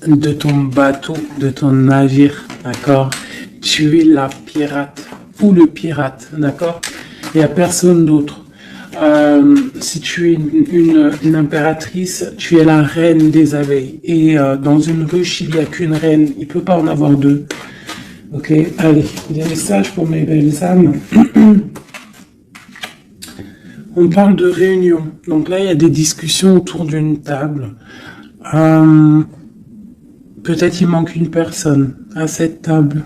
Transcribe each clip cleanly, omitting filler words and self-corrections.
de ton bateau, de ton navire, d'accord? Tu es la pirate ou le pirate, d'accord? Il n'y a personne d'autre. Si tu es une impératrice, tu es la reine des abeilles. Et dans une ruche, il n'y a qu'une reine. Il ne peut pas en avoir deux. Ok, allez, des messages pour mes belles âmes. On parle de réunion. Donc là, il y a des discussions autour d'une table. Peut-être il manque une personne à cette table.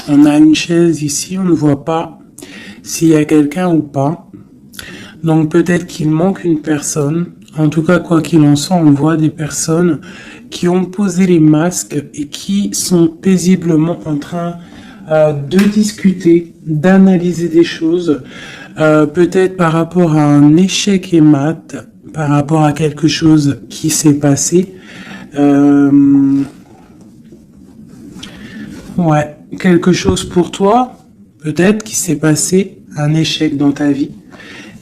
On a une chaise ici, on ne voit pas s'il y a quelqu'un ou pas. Donc peut-être qu'il manque une personne. En tout cas, quoi qu'il en soit, on voit des personnes qui ont posé les masques et qui sont paisiblement en train de discuter, d'analyser des choses, peut-être par rapport à un échec et mat, par rapport à quelque chose qui s'est passé. Ouais, quelque chose pour toi, peut-être qui s'est passé, un échec dans ta vie.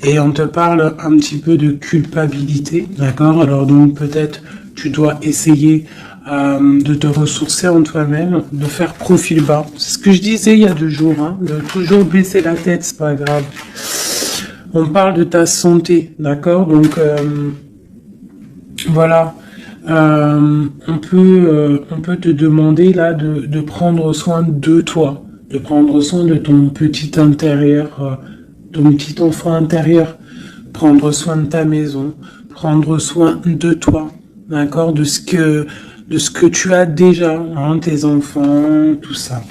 Et on te parle un petit peu de culpabilité, d'accord? Alors donc peut-être tu dois essayer de te ressourcer en toi-même, de faire profil bas. C'est ce que je disais il y a 2 jours, hein, de toujours baisser la tête, c'est pas grave. On parle de ta santé, d'accord? Donc voilà, on peut te demander là de prendre soin de toi, de prendre soin de ton petit intérieur, ton petit enfant intérieur, prendre soin de ta maison, prendre soin de toi, d'accord, de ce que tu as déjà, hein, tes enfants, tout ça.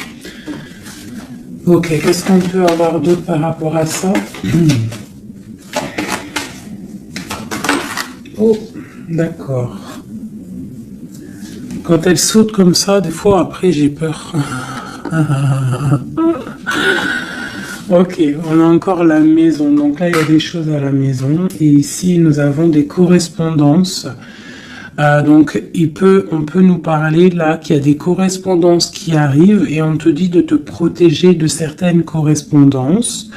Ok, qu'est-ce qu'on peut avoir d'autre par rapport à ça? Oh, d'accord. Quand elle saute comme ça, des fois après j'ai peur. Ok, on a encore la maison. Donc là, il y a des choses à la maison. Et ici, nous avons des correspondances. Donc, on peut nous parler là qu'il y a des correspondances qui arrivent et on te dit de te protéger de certaines correspondances.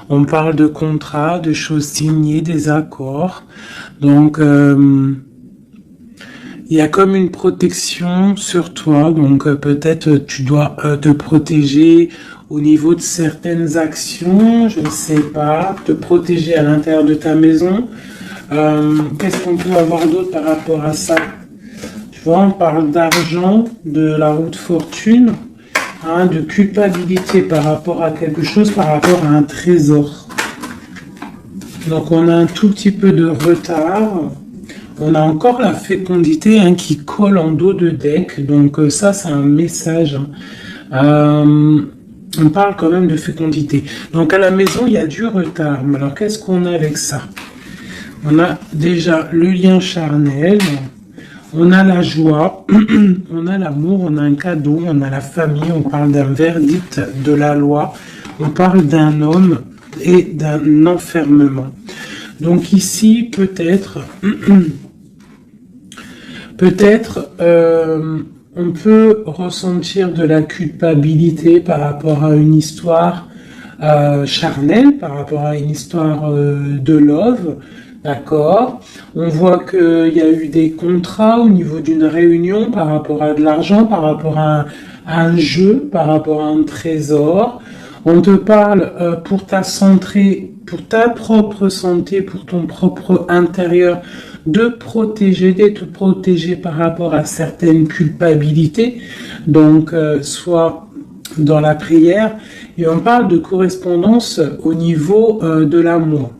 On parle de contrats, de choses signées, des accords. Donc, il y a comme une protection sur toi. Donc, peut-être tu dois te protéger au niveau de certaines actions, je ne sais pas, te protéger à l'intérieur de ta maison. Qu'est-ce qu'on peut avoir d'autre par rapport à ça? Tu vois, on parle d'argent, de la roue de fortune, hein, de culpabilité par rapport à quelque chose, par rapport à un trésor. Donc on a un tout petit peu de retard. On a encore la fécondité, hein, qui colle en dos de deck. Donc ça, c'est un message. On parle quand même de fécondité. Donc à la maison, il y a du retard. Mais alors qu'est-ce qu'on a avec ça? On a déjà le lien charnel, on a la joie, on a l'amour, on a un cadeau, on a la famille, on parle d'un verdict de la loi, on parle d'un homme et d'un enfermement. Donc ici, peut-être, on peut ressentir de la culpabilité par rapport à une histoire charnelle, par rapport à une histoire de love, d'accord. On voit qu'il y a eu des contrats au niveau d'une réunion par rapport à de l'argent, par rapport à un jeu, par rapport à un trésor. On te parle pour ta santé, pour ta propre santé, pour ton propre intérieur, de protéger, d'être protégé par rapport à certaines culpabilités. Donc, soit dans la prière, et on parle de correspondance au niveau de l'amour.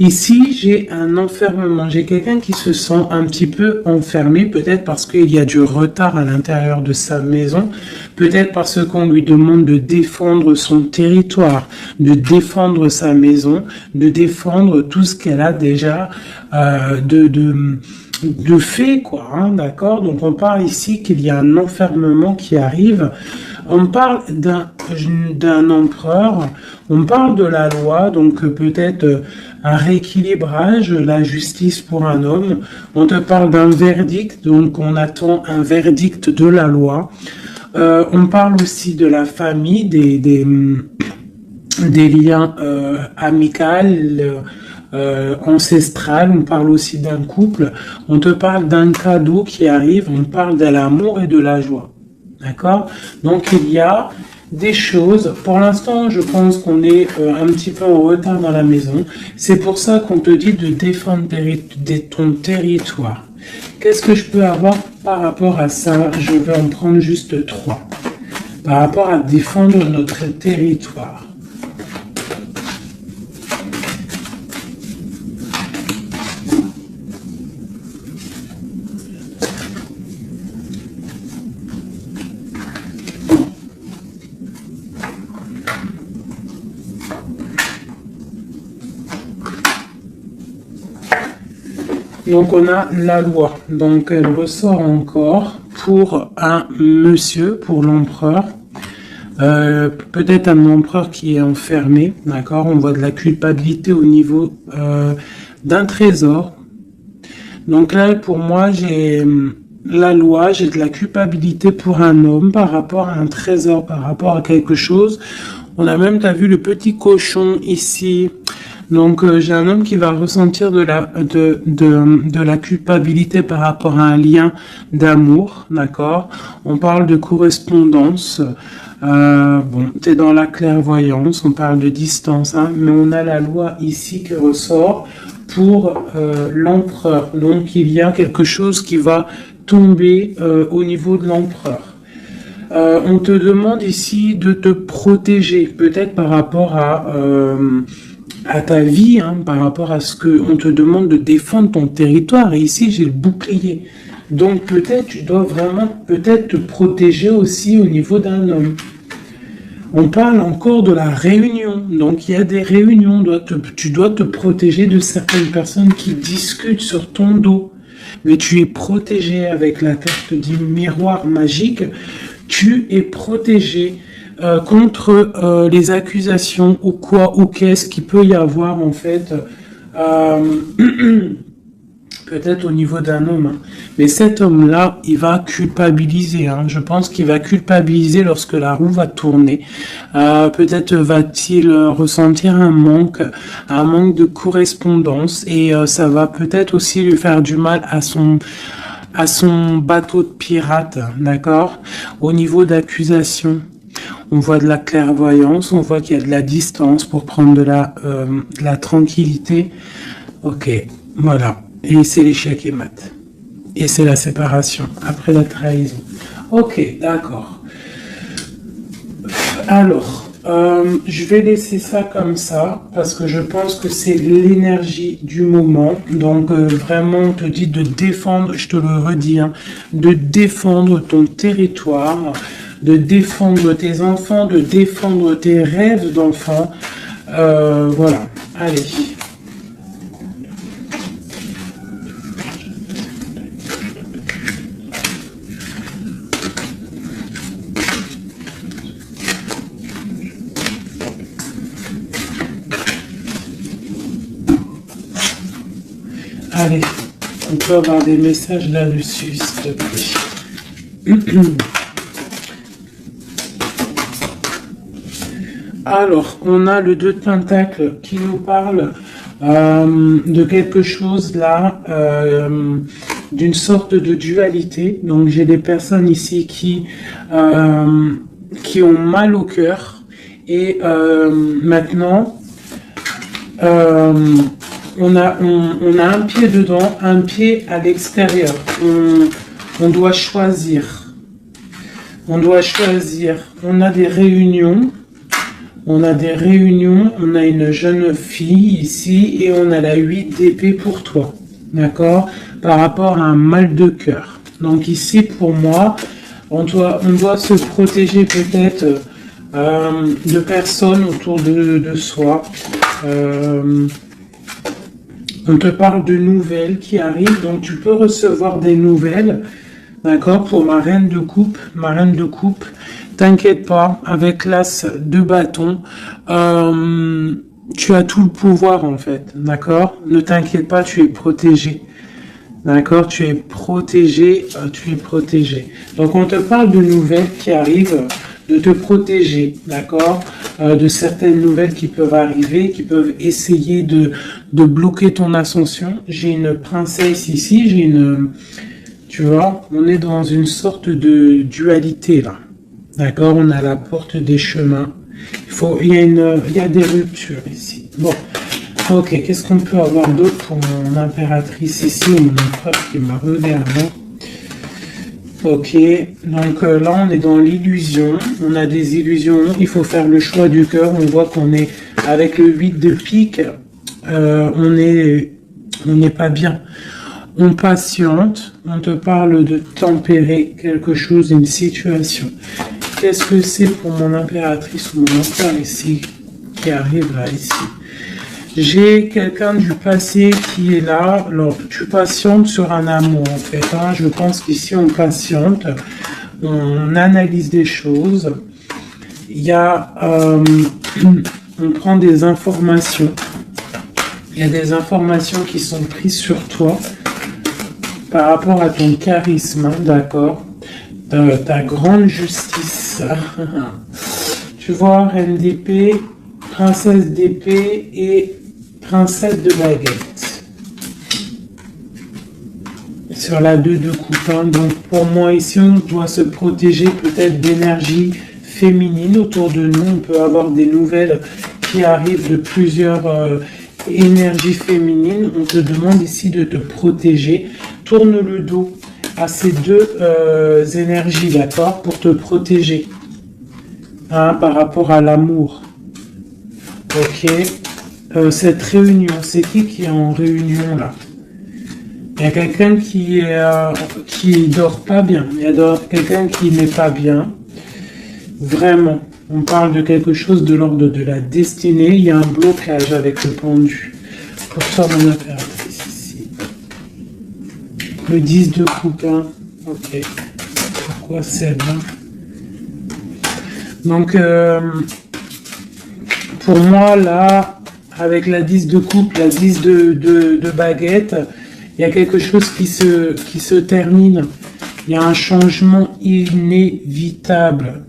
Ici, j'ai un enfermement. J'ai quelqu'un qui se sent un petit peu enfermé, peut-être parce qu'il y a du retard à l'intérieur de sa maison, peut-être parce qu'on lui demande de défendre son territoire, de défendre sa maison, de défendre tout ce qu'elle a déjà de fait, quoi, hein, d'accord? Donc on parle ici qu'il y a un enfermement qui arrive. On parle d'un empereur, on parle de la loi, donc peut-être un rééquilibrage, la justice pour un homme. On te parle d'un verdict, donc on attend un verdict de la loi. On parle aussi de la famille, des liens amicaux, ancestral, on parle aussi d'un couple, on te parle d'un cadeau qui arrive, on parle de l'amour et de la joie. D'accord? Donc il y a des choses, pour l'instant je pense qu'on est un petit peu en retard dans la maison, c'est pour ça qu'on te dit de défendre ton territoire. Qu'est-ce que je peux avoir par rapport à ça? Je vais en prendre juste 3. Par rapport à défendre notre territoire. Donc on a la loi, donc elle ressort encore pour un monsieur, pour l'empereur, peut-être un empereur qui est enfermé, d'accord, on voit de la culpabilité au niveau d'un trésor. Donc là pour moi j'ai la loi, j'ai de la culpabilité pour un homme par rapport à un trésor, par rapport à quelque chose. On a même, t'as vu le petit cochon ici. Donc j'ai un homme qui va ressentir de la culpabilité par rapport à un lien d'amour, d'accord. On parle de correspondance. Bon, t'es dans la clairvoyance, on parle de distance, hein, mais on a la loi ici qui ressort pour l'empereur. Donc il y a quelque chose qui va tomber au niveau de l'empereur. On te demande ici de te protéger, peut-être par rapport à ta vie, hein, par rapport à ce que on te demande de défendre ton territoire. Et ici, j'ai le bouclier. Donc peut-être tu dois vraiment peut-être te protéger aussi au niveau d'un homme. On parle encore de la réunion. Donc il y a des réunions. Tu dois te protéger de certaines personnes qui discutent sur ton dos. Mais tu es protégé avec la carte du miroir magique. Tu es protégé contre les accusations ou quoi ou qu'est-ce qu'il peut y avoir en fait peut-être au niveau d'un homme, hein. Mais cet homme-là, il va culpabiliser, hein. Je pense qu'il va culpabiliser lorsque la roue va tourner. Peut-être va-t-il ressentir un manque de correspondance et ça va peut-être aussi lui faire du mal à son bateau de pirate, d'accord? Au niveau d'accusation. On voit de la clairvoyance, on voit qu'il y a de la distance pour prendre de la tranquillité. Ok, voilà. Et c'est l'échec et mat. Et c'est la séparation, après la trahison. Ok, d'accord. Alors, je vais laisser ça comme ça, parce que je pense que c'est l'énergie du moment. Donc, vraiment, on te dit de défendre, je te le redis, hein, de défendre ton territoire, de défendre tes enfants, de défendre tes rêves d'enfants. Voilà, allez. Allez, on peut avoir des messages là-dessus, s'il te plaît. Alors, on a le 2 de Pentacles qui nous parle de quelque chose là, d'une sorte de dualité. Donc, j'ai des personnes ici qui ont mal au cœur. Et maintenant, on a un pied dedans, un pied à l'extérieur. On doit choisir. On doit choisir. On a des réunions. On a une jeune fille ici et on a la 8 d'épée pour toi, d'accord, par rapport à un mal de cœur. Donc ici, pour moi, on doit se protéger peut-être de personnes autour de soi. On te parle de nouvelles qui arrivent, donc tu peux recevoir des nouvelles, d'accord, pour ma reine de coupe, t'inquiète pas, avec l'as de bâton, tu as tout le pouvoir en fait, d'accord, ne t'inquiète pas, tu es protégé, d'accord, tu es protégé. Donc on te parle de nouvelles qui arrivent, de te protéger, d'accord, de certaines nouvelles qui peuvent arriver, qui peuvent essayer de bloquer ton ascension. J'ai une princesse ici, j'ai une, tu vois, on est dans une sorte de dualité là, d'accord, on a la porte des chemins. Il y a des ruptures ici. Bon, ok, qu'est-ce qu'on peut avoir d'autre pour mon impératrice ici, ou mon empereur qui me regarde. Ok, donc là on est dans l'illusion, on a des illusions, il faut faire le choix du cœur, on voit qu'on est avec le 8 de pique, on n'est pas bien. On patiente, on te parle de tempérer quelque chose, une situation. Qu'est-ce que c'est pour mon impératrice ou mon empereur ici, qui arrive là, ici? J'ai quelqu'un du passé qui est là. Alors, tu patientes sur un amour, en fait. Hein. Je pense qu'ici, on patiente. On analyse des choses. Il y a... on prend des informations. Il y a des informations qui sont prises sur toi par rapport à ton charisme, hein, d'accord, ta grande justice. Tu vois, reine d'épée, princesse d'épée et princesse de baguette. Sur la 2 de coupe. Hein. Donc pour moi ici, on doit se protéger peut-être d'énergie féminine autour de nous. On peut avoir des nouvelles qui arrivent de plusieurs énergies féminines. On te demande ici de te protéger. Tourne le dos à ces deux énergies, d'accord, pour te protéger, hein, par rapport à l'amour. Ok. Cette réunion, c'est qui est en réunion là? Il y a quelqu'un qui dort pas bien. Il y a quelqu'un qui n'est pas bien. Vraiment. On parle de quelque chose de l'ordre de la destinée. Il y a un blocage avec le pendu. Pour ça, mon impératrice ici. Le 10 de coupe. Hein. Ok. Pourquoi celle-là? Donc, pour moi, là, avec la 10 de coupe, la 10 de baguette, il y a quelque chose qui se termine. Il y a un changement inévitable.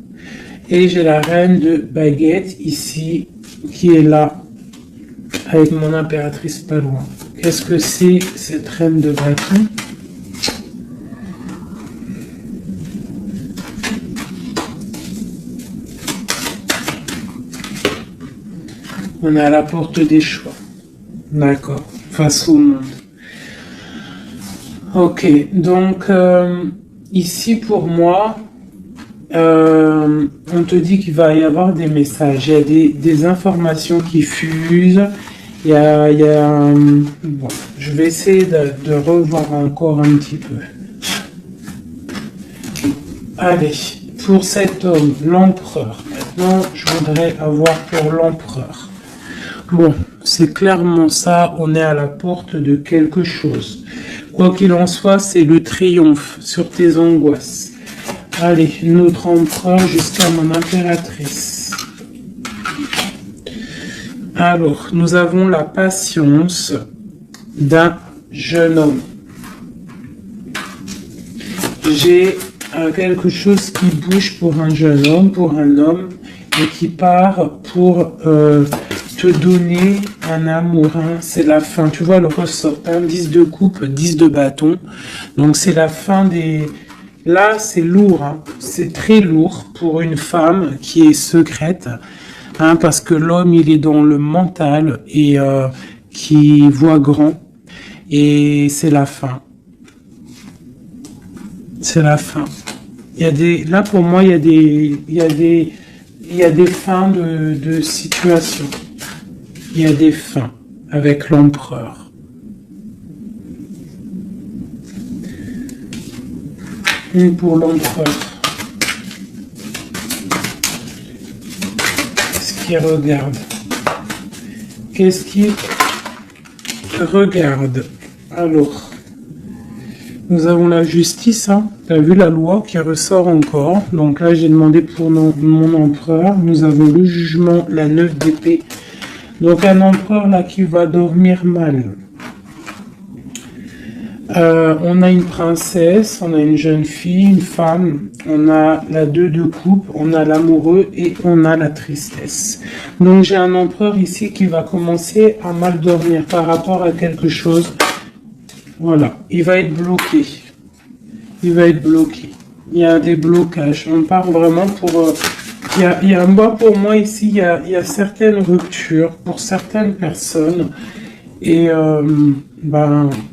Et j'ai la reine de baguette ici, qui est là, avec mon impératrice pas loin. Qu'est-ce que c'est cette reine de bâton? On est à la porte des choix. D'accord. Face au monde. Ok. Donc, ici, pour moi, on te dit qu'il va y avoir des messages. Il y a des informations qui fusent. Bon, je vais essayer de revoir encore un petit peu. Allez, pour cet homme, l'empereur. Maintenant, je voudrais avoir pour l'empereur. Bon, c'est clairement ça, on est à la porte de quelque chose. Quoi qu'il en soit, c'est le triomphe sur tes angoisses. Allez, notre empereur jusqu'à mon impératrice. Alors, nous avons la patience d'un jeune homme. J'ai quelque chose qui bouge pour un jeune homme, pour un homme, et qui part pour te donner un amour. Hein. C'est la fin. Tu vois le ressort. Hein, 10 de coupe, 10 de bâton. Donc c'est la fin des... Là, c'est lourd. Hein. C'est très lourd pour une femme qui est secrète. Hein, parce que l'homme, il est dans le mental et qui voit grand. Et c'est la fin. C'est la fin. Il y a des... Là, pour moi, il y a des fins de situation. Il y a des fins avec l'empereur. Une pour l'empereur. Qu'est-ce qu'il regarde? Qu'est-ce qu'il regarde? Alors, nous avons la justice. Hein. Tu as vu la loi qui ressort encore. Donc là, j'ai demandé pour mon empereur. Nous avons le jugement, la 9 d'épée. Donc un empereur là qui va dormir mal. On a une princesse, on a une jeune fille, une femme, on a la 2 de coupe, on a l'amoureux et on a la tristesse. Donc j'ai un empereur ici qui va commencer à mal dormir par rapport à quelque chose. Voilà, il va être bloqué. Il va être bloqué. Il y a des blocages. On part vraiment pour... pour moi ici, il y a certaines ruptures pour certaines personnes. Et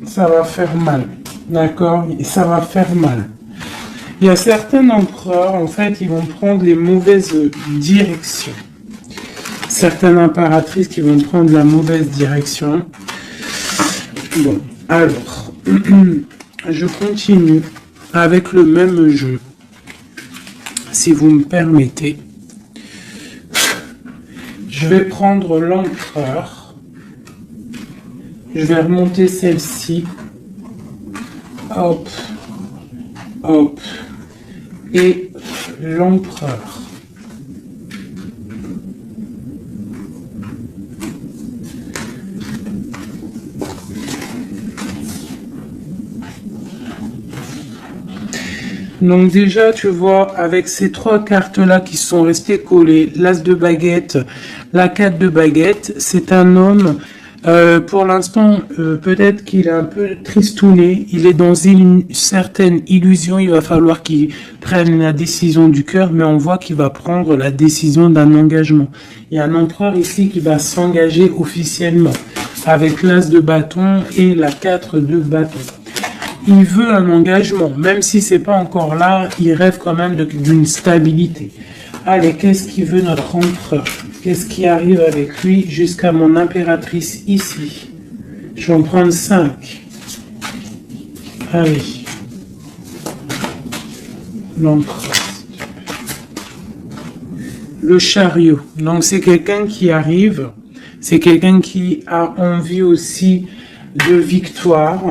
ça va faire mal. D'accord? Ça va faire mal. Il y a certains empereurs, en fait, ils vont prendre les mauvaises directions. Certaines impératrices qui vont prendre la mauvaise direction. Bon, alors, je continue avec le même jeu. Si vous me permettez, je vais prendre l'empereur. Je vais remonter celle-ci. Hop. Hop. Et l'empereur. Donc déjà, tu vois, avec ces 3 cartes-là qui sont restées collées, l'As de baguette, la 4 de baguette, c'est un homme... pour l'instant, peut-être qu'il est un peu tristouné, il est dans une certaine illusion, il va falloir qu'il prenne la décision du cœur, mais on voit qu'il va prendre la décision d'un engagement. Il y a un empereur ici qui va s'engager officiellement, avec l'As de bâton et la 4 de bâton. Il veut un engagement, même si c'est pas encore là, il rêve quand même d'une stabilité. Allez, qu'est-ce qu'il veut notre empereur? Qu'est-ce qui arrive avec lui jusqu'à mon impératrice ici? Je vais en prendre 5. Allez. L'empereur. Le chariot. Donc c'est quelqu'un qui arrive. C'est quelqu'un qui a envie aussi de victoire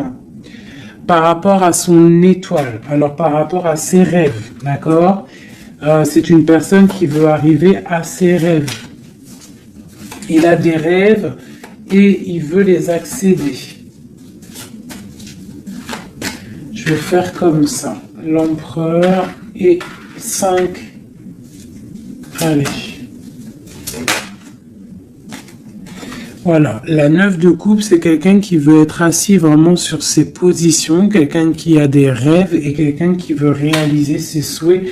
par rapport à son étoile. Alors par rapport à ses rêves. D'accord? C'est une personne qui veut arriver à ses rêves. Il a des rêves et il veut les accéder. Je vais faire comme ça. L'empereur et 5. Allez. Voilà. La 9 de coupe, c'est quelqu'un qui veut être assis vraiment sur ses positions, quelqu'un qui a des rêves et quelqu'un qui veut réaliser ses souhaits.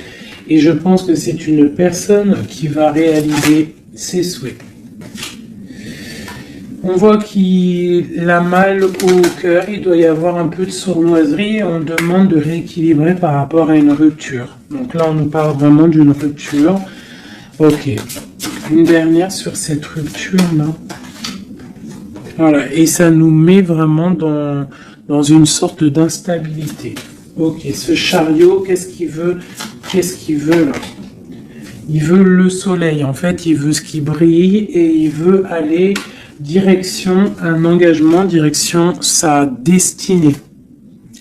Et je pense que c'est une personne qui va réaliser ses souhaits. On voit qu'il a mal au cœur, il doit y avoir un peu de sournoiserie et on demande de rééquilibrer par rapport à une rupture. Donc là, on nous parle vraiment d'une rupture. Ok. Une dernière sur cette rupture-là. Voilà. Et ça nous met vraiment dans une sorte d'instabilité. Ok. Ce chariot, qu'est-ce qu'il veut? Qu'est-ce qu'il veut là? Il veut le soleil. En fait, il veut ce qui brille et il veut aller... direction un engagement, direction sa destinée.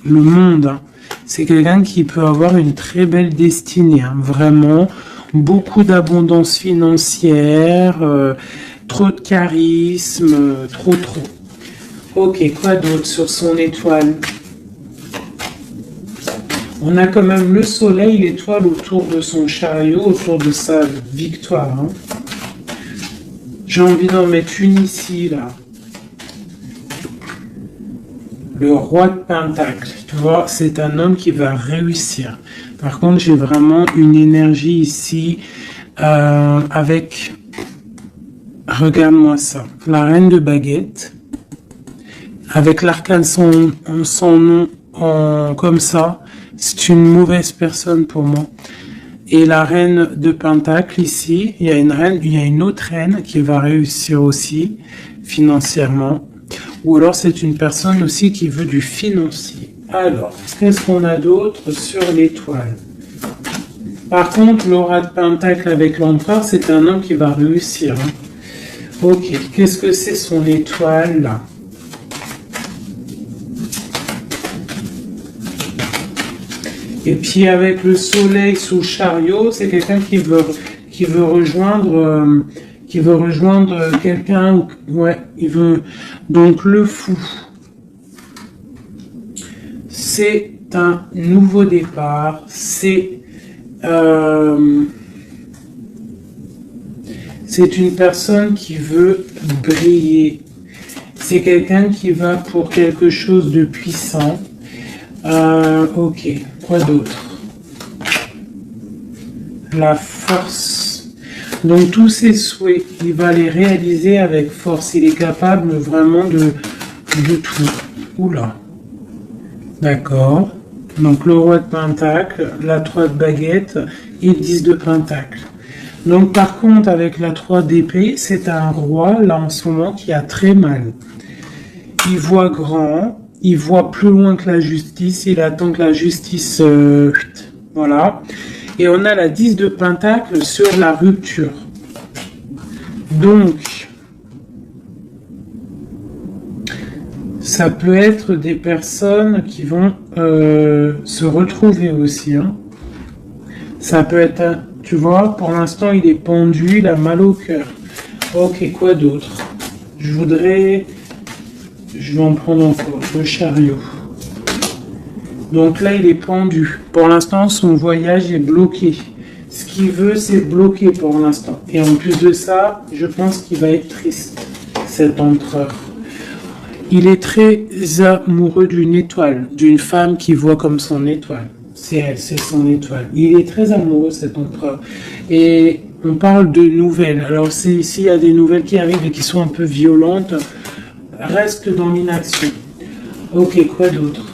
Le monde, hein. C'est quelqu'un qui peut avoir une très belle destinée, hein. Vraiment, beaucoup d'abondance financière, trop de charisme, trop. Ok, quoi d'autre sur son étoile? On a quand même le soleil, l'étoile autour de son chariot, autour de sa victoire, hein. J'ai envie d'en mettre une ici, là. Le roi de Pentacle. Tu vois, c'est un homme qui va réussir. Par contre, j'ai vraiment une énergie ici avec... Regarde-moi ça. La reine de baguette. Avec l'arcane son nom comme ça. C'est une mauvaise personne pour moi. Et la reine de Pentacle ici, il y a une autre reine qui va réussir aussi financièrement. Ou alors c'est une personne aussi qui veut du financier. Alors, qu'est-ce qu'on a d'autre sur l'étoile? Par contre, l'aura de Pentacle avec l'empereur, c'est un homme qui va réussir, hein. Ok, qu'est-ce que c'est son étoile là? Et puis avec le soleil sous le chariot, c'est quelqu'un qui veut rejoindre quelqu'un. Ouais, il veut donc le fou. c'est un nouveau départ, c'est une personne qui veut briller. C'est quelqu'un qui va pour quelque chose de puissant. Ok, quoi d'autre? La force. Donc tous ses souhaits, il va les réaliser avec force. Il est capable vraiment de tout. Oula. D'accord. Donc le roi de pentacle, la 3 de baguette et le 10 de pentacle. Donc par contre avec la 3 d'épée, c'est un roi là en ce moment qui a très mal. Il voit grand, il voit plus loin que la justice, il attend que la justice... voilà. Et on a la 10 de pentacle sur la rupture. Donc, ça peut être des personnes qui vont se retrouver aussi. Hein. Ça peut être, tu vois, pour l'instant il est pendu, il a mal au cœur. Ok, quoi d'autre? Je vais en prendre encore, le chariot. Donc là, il est pendu. Pour l'instant, son voyage est bloqué. Ce qu'il veut, c'est bloquer pour l'instant. Et en plus de ça, je pense qu'il va être triste, cet empereur. Il est très amoureux d'une étoile, d'une femme qui voit comme son étoile. C'est elle, c'est son étoile. Il est très amoureux, cet empereur. Et on parle de nouvelles. Alors, s'il y a des nouvelles qui arrivent et qui sont un peu violentes, reste dans l'inaction. Ok, quoi d'autre?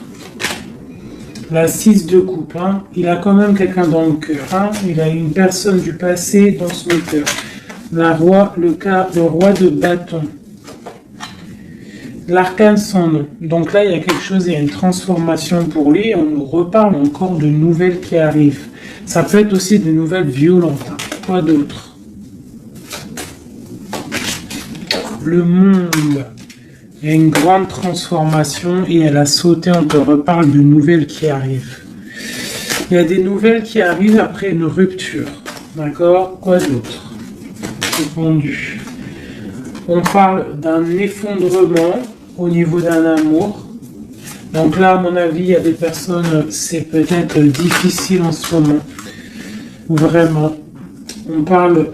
La 6 de coupe, hein. Il a quand même quelqu'un dans le cœur. Hein. Il a une personne du passé dans son cœur. Le roi de bâton. L'arcane sans nom. Donc là, il y a quelque chose, il y a une transformation pour lui. Et on nous reparle encore de nouvelles qui arrivent. Ça peut être aussi des nouvelles violentes. Hein. Quoi d'autre? Le monde. Il y a une grande transformation et elle a sauté, on te reparle de nouvelles qui arrivent. Il y a des nouvelles qui arrivent après une rupture. D'accord? Quoi d'autre? Répondu. On parle d'un effondrement au niveau d'un amour. Donc là, à mon avis, il y a des personnes, c'est peut-être difficile en ce moment. Vraiment. On parle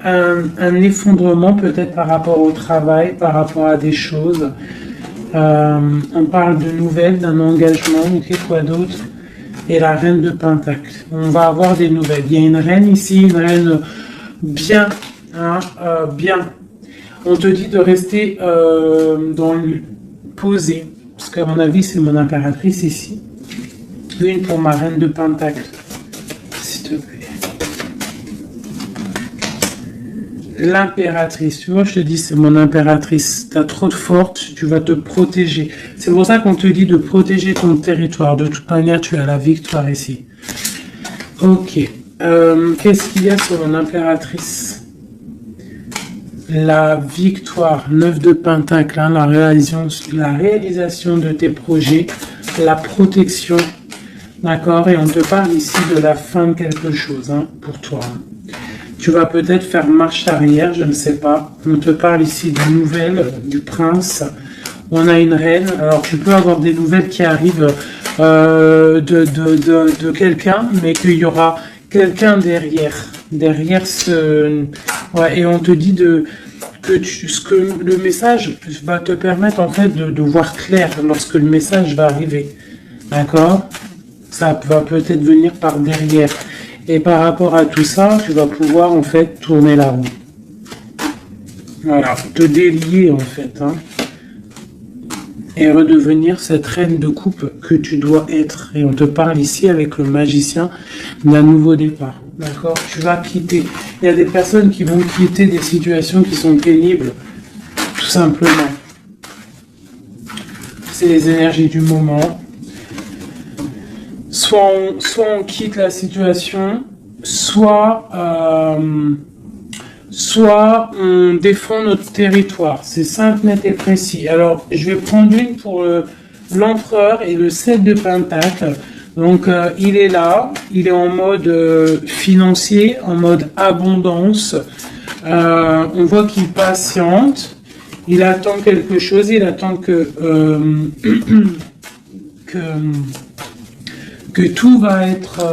d'un effondrement peut-être par rapport au travail, par rapport à des choses. On parle de nouvelles, d'un engagement, ok, quoi d'autre? Et la reine de pentacle. On va avoir des nouvelles. Il y a une reine ici, une reine bien, hein, bien. On te dit de rester posé, parce qu'à mon avis, c'est mon impératrice ici. Une pour ma reine de pentacle, s'il te plaît. L'impératrice, tu vois, je te dis, c'est mon impératrice. T'as trop de force, tu vas te protéger. C'est pour ça qu'on te dit de protéger ton territoire. De toute manière, tu as la victoire ici. Ok. Qu'est-ce qu'il y a sur mon impératrice? La victoire, 9 de pentacle, hein, la réalisation de tes projets, la protection. D'accord? Et on te parle ici de la fin de quelque chose, hein, pour toi. Tu vas peut-être faire marche arrière, je ne sais pas. On te parle ici de nouvelles du prince. On a une reine. Alors, tu peux avoir des nouvelles qui arrivent de quelqu'un, mais qu'il y aura quelqu'un derrière. Derrière ce... Ouais, et on te dit que le message va te permettre, en fait, de voir clair lorsque le message va arriver. D'accord? Ça va peut-être venir par derrière. Et par rapport à tout ça, tu vas pouvoir en fait tourner la roue. Voilà, te délier en fait. Hein, et redevenir cette reine de coupe que tu dois être. Et on te parle ici avec le magicien d'un nouveau départ. D'accord? Tu vas quitter. Il y a des personnes qui vont quitter des situations qui sont pénibles. Tout simplement. C'est les énergies du moment. Soit on quitte la situation, soit on défend notre territoire. C'est simple, net et précis. Alors, je vais prendre une pour l'empereur et le 7 de pentacle. Donc, il est là, il est en mode financier, en mode abondance. On voit qu'il patiente, il attend quelque chose, il attend que que tout va être,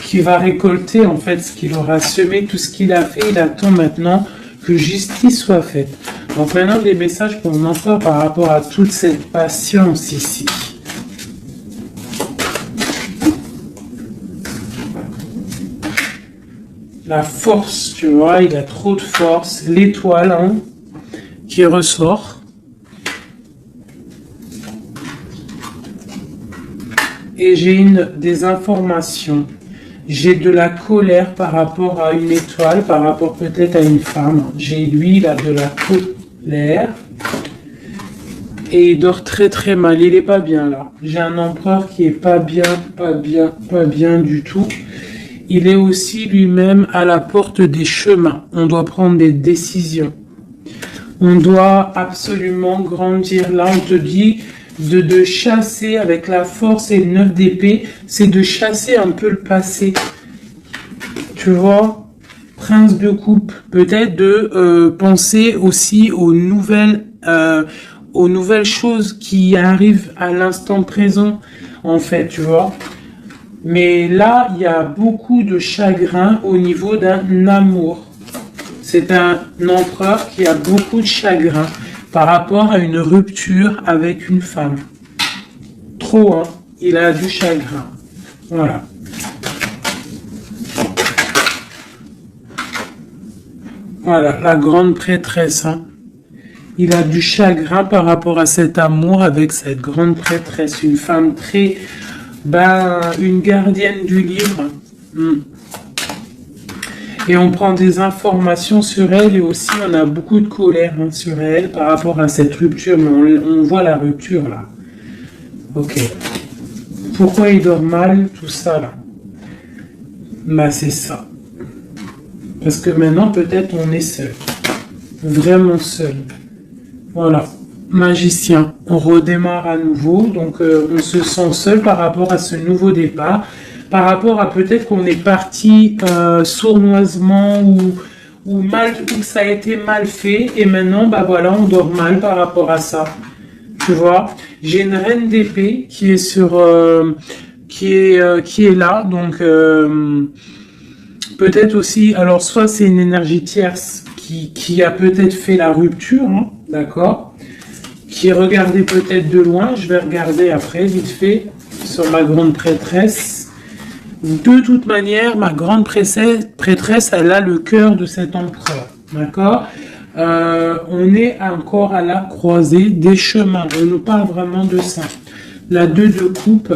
qu'il va récolter en fait ce qu'il aura semé, tout ce qu'il a fait. Il attend maintenant que justice soit faite. Donc maintenant des messages pour l'empereur par rapport à toute cette patience ici. La force, tu vois, il a trop de force. L'étoile hein, qui ressort. Et j'ai des informations. J'ai de la colère par rapport à une étoile, par rapport peut-être à une femme. J'ai lui, il a de la colère. Et il dort très très mal. Il est pas bien là. J'ai un empereur qui est pas bien du tout. Il est aussi lui-même à la porte des chemins. On doit prendre des décisions. On doit absolument grandir. Là, on te dit de chasser avec la force et le 9 d'épée, c'est de chasser un peu le passé. Tu vois, prince de coupe, peut-être de penser aussi aux nouvelles choses qui arrivent à l'instant présent, en fait, tu vois. Mais là, il y a beaucoup de chagrin au niveau d'un amour. C'est un empereur qui a beaucoup de chagrin par rapport à une rupture avec une femme. Trop, hein. Il a du chagrin. Voilà. Voilà, la grande prêtresse. Hein. Il a du chagrin par rapport à cet amour avec cette grande prêtresse. Une femme très... une gardienne du livre. Et on prend des informations sur elle et aussi on a beaucoup de colère hein, sur elle par rapport à cette rupture. Mais on voit la rupture là. Ok. Pourquoi il dort mal, tout ça là? Bah c'est ça. Parce que maintenant peut-être on est seul. Vraiment seul. Voilà. Magicien. On redémarre à nouveau. Donc on se sent seul par rapport à ce nouveau départ. Par rapport à peut-être qu'on est parti sournoisement ou mal, ou ça a été mal fait et maintenant bah voilà on dort mal par rapport à ça. Tu vois, j'ai une reine d'épée qui est sur qui est là donc peut-être aussi alors soit c'est une énergie tierce qui a peut-être fait la rupture, hein, d'accord, qui est regardée peut-être de loin. Je vais regarder après vite fait sur ma grande prêtresse. De toute manière, ma grande prêtresse, elle a le cœur de cet empereur. D'accord? On est encore à la croisée des chemins. On nous parle vraiment de ça. La 2 de coupe,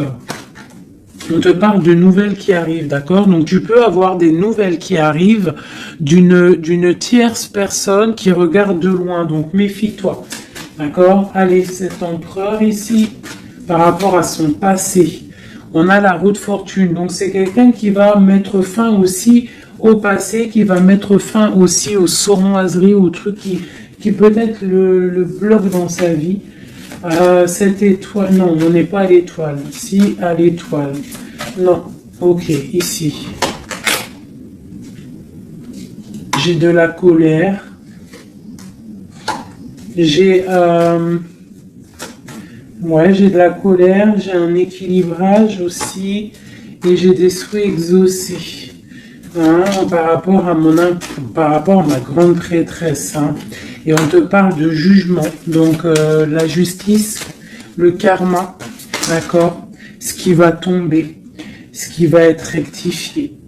on te parle de nouvelles qui arrivent. D'accord? Donc tu peux avoir des nouvelles qui arrivent d'une tierce personne qui regarde de loin. Donc méfie-toi. D'accord? Allez, cet empereur ici, par rapport à son passé, on a la roue de fortune. Donc, c'est quelqu'un qui va mettre fin aussi au passé, qui va mettre fin aussi aux sournoiseries, aux trucs qui peut-être le bloquent dans sa vie. Cette étoile, non, on n'est pas à l'étoile. Si, à l'étoile. Non, ok, ici. J'ai de la colère. J'ai... Ouais, j'ai de la colère, j'ai un équilibrage aussi, et j'ai des souhaits exaucés. Hein, par rapport à ma grande prêtresse. Hein. Et on te parle de jugement, donc la justice, le karma, d'accord, ce qui va tomber, ce qui va être rectifié.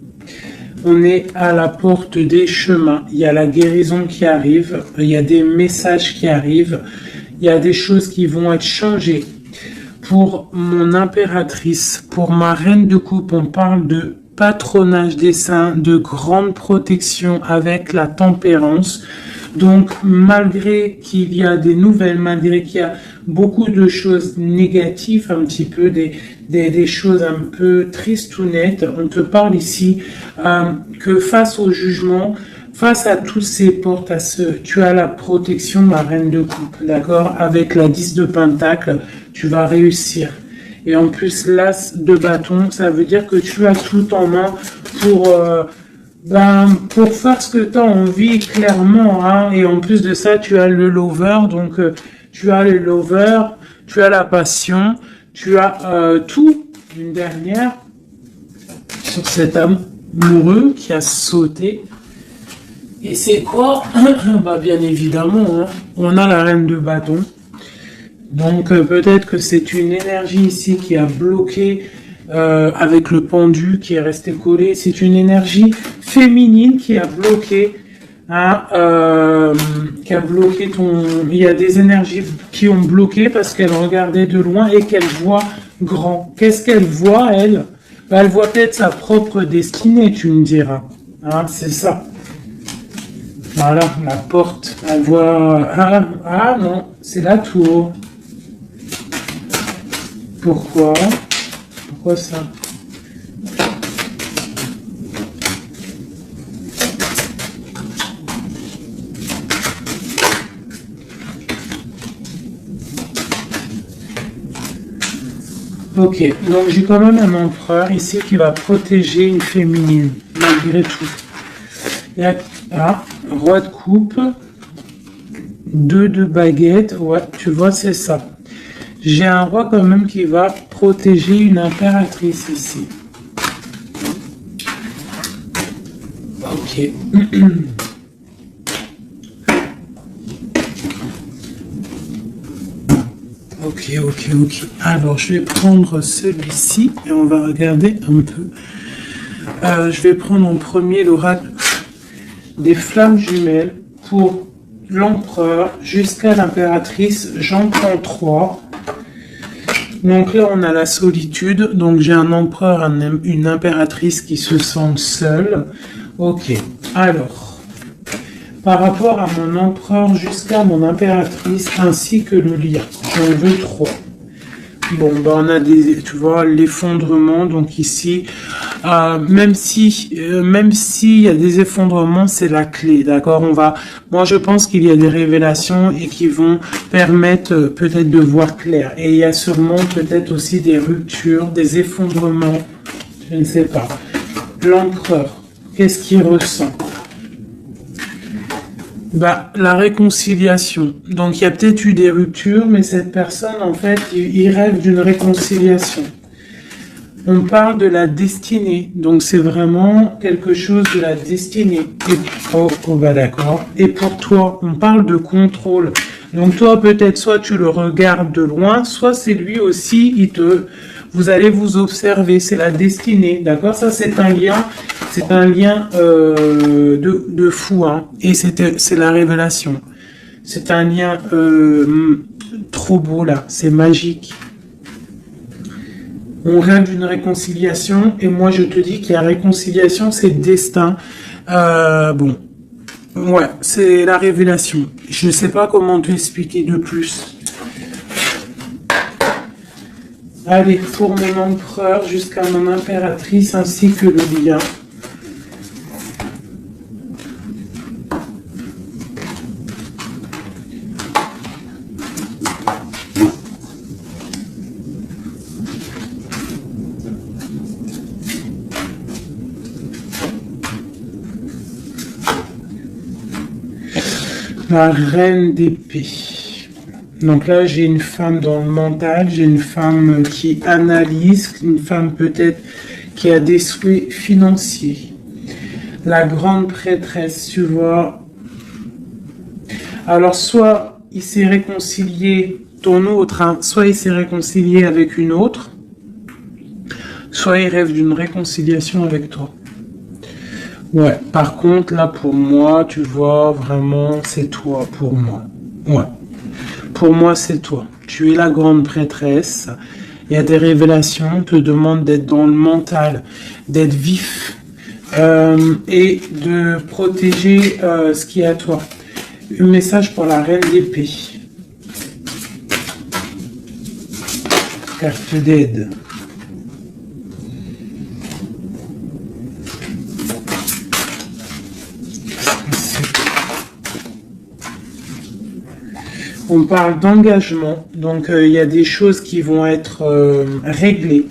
On est à la porte des chemins, il y a la guérison qui arrive, il y a des messages qui arrivent, il y a des choses qui vont être changées. Pour mon impératrice, pour ma reine de coupe, on parle de patronage des saints, de grande protection avec la tempérance. Donc, malgré qu'il y a des nouvelles, malgré qu'il y a beaucoup de choses négatives, un petit peu, des choses un peu tristounettes, on te parle ici que face au jugement, face à toutes ces portes, tu as la protection de ma reine de coupe, d'accord? Avec la 10 de pentacle, tu vas réussir. Et en plus, l'as de bâton, ça veut dire que tu as tout en main pour faire ce que tu as envie, clairement. Hein. Et en plus de ça, tu as le lover, donc tu as le lover, tu as la passion, tu as tout. Une dernière sur cet amoureux qui a sauté. Et c'est quoi? Bah, bien évidemment, hein, on a la reine de bâton. Donc peut-être que c'est une énergie ici qui a bloqué avec le pendu qui est resté collé. C'est une énergie féminine qui a bloqué. Hein, qui a bloqué ton... Il y a des énergies qui ont bloqué parce qu'elle regardait de loin et qu'elle voit grand. Qu'est-ce qu'elle voit, elle? Bah, elle voit peut-être sa propre destinée, tu me diras. Hein, c'est ça. Voilà, la porte. Elle voit... Ah non, c'est la tour. Pourquoi? Pourquoi ça? Ok, donc j'ai quand même un empereur ici qui va protéger une féminine, malgré tout. Il y a roi de coupe, 2 de baguette, ouais, tu vois, c'est ça. J'ai un roi quand même qui va protéger une impératrice ici. Ok. Ok. Alors, je vais prendre celui-ci et on va regarder un peu. Je vais prendre en premier l'oracle des flammes jumelles pour l'empereur jusqu'à l'impératrice. J'en prends 3. Donc là, on a la solitude. Donc j'ai un empereur, une impératrice qui se sentent seuls. Ok. Alors, par rapport à mon empereur jusqu'à mon impératrice ainsi que le lien, j'en veux 3. Bon, ben on a des, tu vois, l'effondrement. Donc ici, même si il y a des effondrements, c'est la clé, d'accord. Moi je pense qu'il y a des révélations et qui vont permettre peut-être de voir clair. Et il y a sûrement peut-être aussi des ruptures, des effondrements, je ne sais pas. L'empereur, qu'est-ce qu'il ressent? Bah, la réconciliation. Donc, il y a peut-être eu des ruptures, mais cette personne, en fait, il rêve d'une réconciliation. On parle de la destinée. Donc, c'est vraiment quelque chose de la destinée. Bah, d'accord. Et pour toi, on parle de contrôle. Donc, toi, peut-être, soit tu le regardes de loin, soit c'est lui aussi, vous allez vous observer. C'est la destinée. D'accord? Ça, c'est un lien. C'est un lien de fou, hein. Et c'est la révélation. C'est un lien trop beau là, c'est magique. On rêve d'une réconciliation et moi je te dis qu'il y a réconciliation, c'est le destin. Bon, ouais, c'est la révélation. Je ne sais pas comment te expliquer de plus. Allez, pour mon empereur jusqu'à mon impératrice ainsi que le lien. La reine d'épée. Donc là, j'ai une femme dans le mental, j'ai une femme qui analyse, une femme peut-être qui a des souhaits financiers. La grande prêtresse, tu vois. Alors, soit il s'est réconcilié, ton autre, hein, soit il s'est réconcilié avec une autre, soit il rêve d'une réconciliation avec toi. Ouais, par contre, là, pour moi, tu vois, vraiment, c'est toi, pour moi. Ouais. Pour moi, c'est toi. Tu es la grande prêtresse. Il y a des révélations. On te demande d'être dans le mental, d'être vif et de protéger ce qui est à toi. Un message pour la reine d'épée. Carte d'aide. On parle d'engagement, donc il y a des choses qui vont être réglées.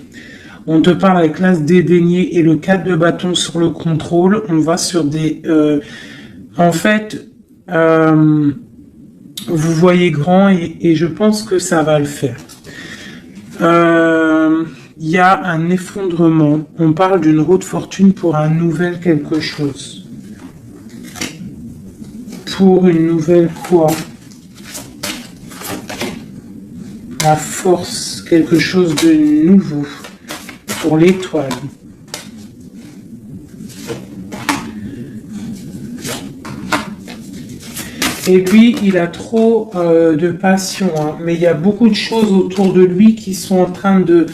On te parle avec l'as dédaigné et le 4 de bâton sur le contrôle. On va sur des... en fait, vous voyez grand et je pense que ça va le faire. Il y a un effondrement. On parle d'une roue de fortune pour un nouvel quelque chose. Pour une nouvelle quoi? La force, quelque chose de nouveau. Pour l'étoile. Et puis, il a trop de passion, hein. Mais il y a beaucoup de choses autour de lui qui sont en train de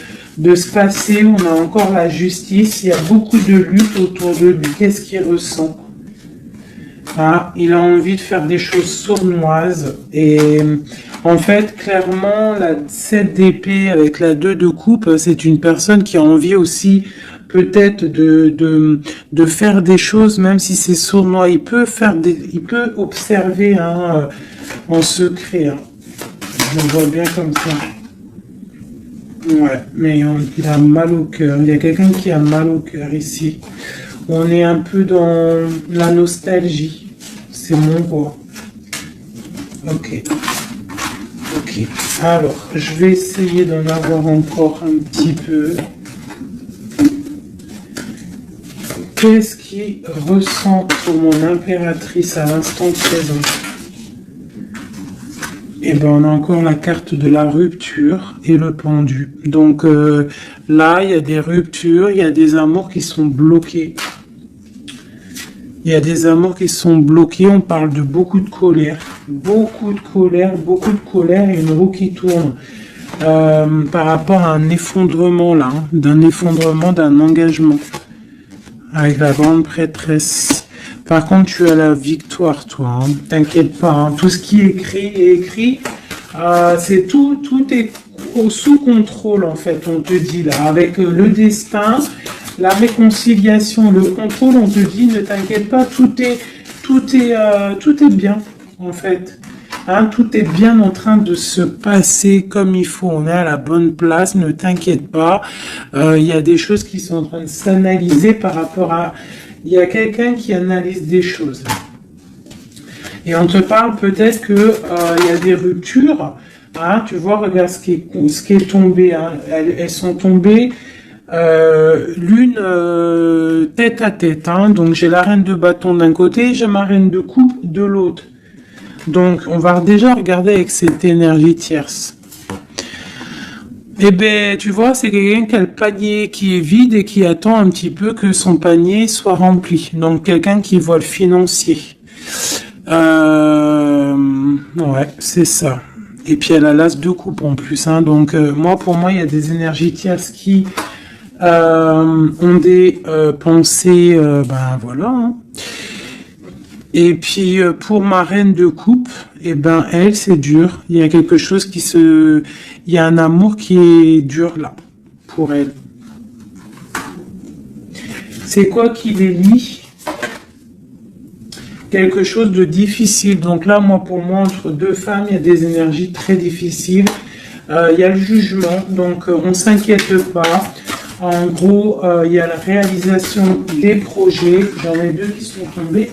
se passer. On a encore la justice. Il y a beaucoup de lutte autour de lui. Qu'est-ce qu'il ressent? Ah, il a envie de faire des choses sournoises. Et en fait, clairement, la 7 d'épée avec la 2 de coupe, c'est une personne qui a envie aussi peut-être de faire des choses, même si c'est sournois. Il peut observer hein, en secret. Hein. Je le vois bien comme ça. Ouais, mais il a mal au cœur. Il y a quelqu'un qui a mal au cœur ici. On est un peu dans la nostalgie. C'est mon roi. Ok. Ok. Alors, je vais essayer d'en avoir encore un petit peu. Qu'est-ce qu'il ressent pour mon impératrice à l'instant présent? Et ben on a encore la carte de la rupture et le pendu. Donc là, il y a des ruptures, il y a des amours qui sont bloqués. Il y a des amours qui sont bloqués, on parle de beaucoup de colère et une roue qui tourne. Par rapport à un effondrement là, hein, d'un effondrement, d'un engagement. Avec la grande prêtresse. Par contre, tu as la victoire, toi. Hein. T'inquiète pas. Hein. Tout ce qui est écrit. C'est tout est sous contrôle, en fait, on te dit là. Avec le destin, la réconciliation, le contrôle, on te dit, ne t'inquiète pas, tout est bien, en fait. Hein, tout est bien en train de se passer comme il faut. On est à la bonne place, ne t'inquiète pas. Il y a des choses qui sont en train de s'analyser par rapport à... Il y a quelqu'un qui analyse des choses. Et on te parle peut-être que il y a des ruptures. Hein, tu vois, regarde ce qui est tombé. Hein. Elles sont tombées l'une tête à tête. Hein. Donc j'ai la reine de bâton d'un côté, j'ai ma reine de coupe de l'autre. Donc on va déjà regarder avec cette énergie tierce. Eh ben, tu vois, c'est quelqu'un qui a le panier qui est vide et qui attend un petit peu que son panier soit rempli. Donc, quelqu'un qui voit le financier. Ouais, c'est ça. Et puis, elle a l'as de coupe en plus. Hein. Donc, pour moi, il y a des énergies tierces qui ont des pensées, voilà. Hein. Et puis pour ma reine de coupe, elle c'est dur. Il y a quelque chose il y a un amour qui est dur là pour elle. C'est quoi qui les lie? Quelque chose de difficile. Donc là, pour moi, entre deux femmes, il y a des énergies très difficiles. Il y a le jugement, donc on s'inquiète pas. En gros, il y a la réalisation des projets. J'en ai deux qui sont tombés.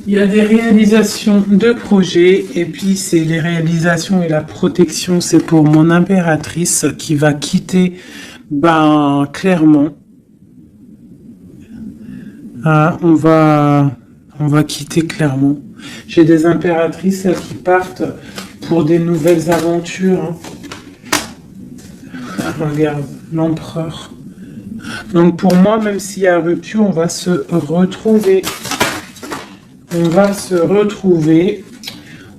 Il y a des réalisations de projets et puis c'est les réalisations et la protection, c'est pour mon impératrice qui va quitter, clairement. Ah, on va quitter clairement. J'ai des impératrices là, qui partent pour des nouvelles aventures. Hein. Regarde, l'empereur. Donc pour moi, même s'il y a rupture, on va se retrouver. On va se retrouver,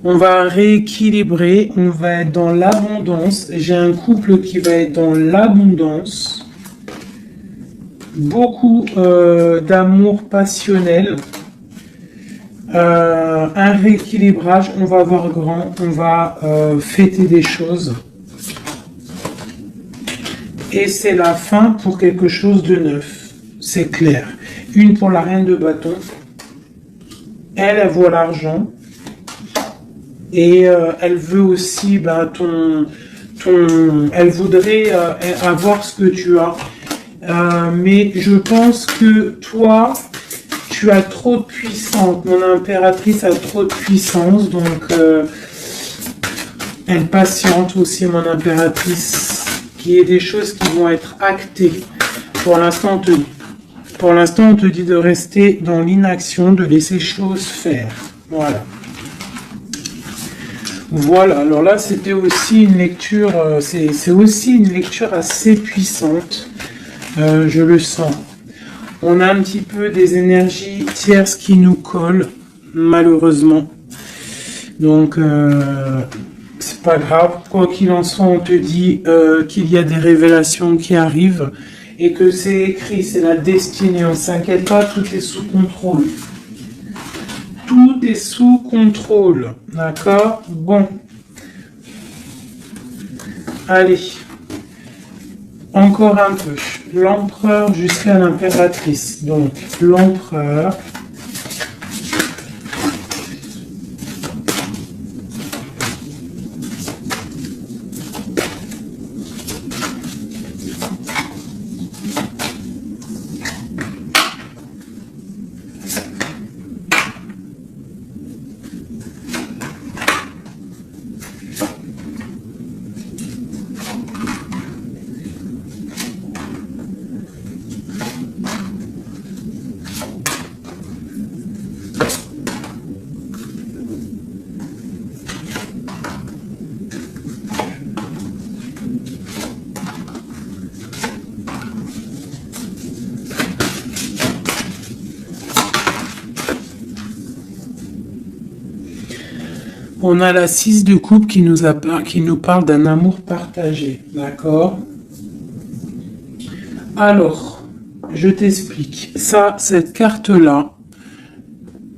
on va rééquilibrer, on va être dans l'abondance. J'ai un couple qui va être dans l'abondance. Beaucoup d'amour passionnel. Un rééquilibrage, on va voir grand, on va fêter des choses. Et c'est la fin pour quelque chose de neuf, c'est clair. Une pour la reine de bâton. Elle voit l'argent et elle veut aussi elle voudrait avoir ce que tu as. Mais je pense que toi, tu as trop de puissance. Mon impératrice a trop de puissance, donc elle patiente aussi, mon impératrice, qui est des choses qui vont être actées. Pour l'instant, on te dit de rester dans l'inaction, de laisser choses faire. Voilà. Voilà, alors là, c'était aussi une lecture, c'est aussi une lecture assez puissante, je le sens. On a un petit peu des énergies tierces qui nous collent, malheureusement. Donc, c'est pas grave. Quoi qu'il en soit, on te dit qu'il y a des révélations qui arrivent et que c'est écrit, c'est la destinée. On s'inquiète pas, tout est sous contrôle. Tout est sous contrôle. D'accord? Bon. Allez. Encore un peu. L'empereur jusqu'à l'impératrice. Donc, l'empereur. On a la 6 de coupe qui nous parle d'un amour partagé, d'accord? Alors, je t'explique. Ça, cette carte-là,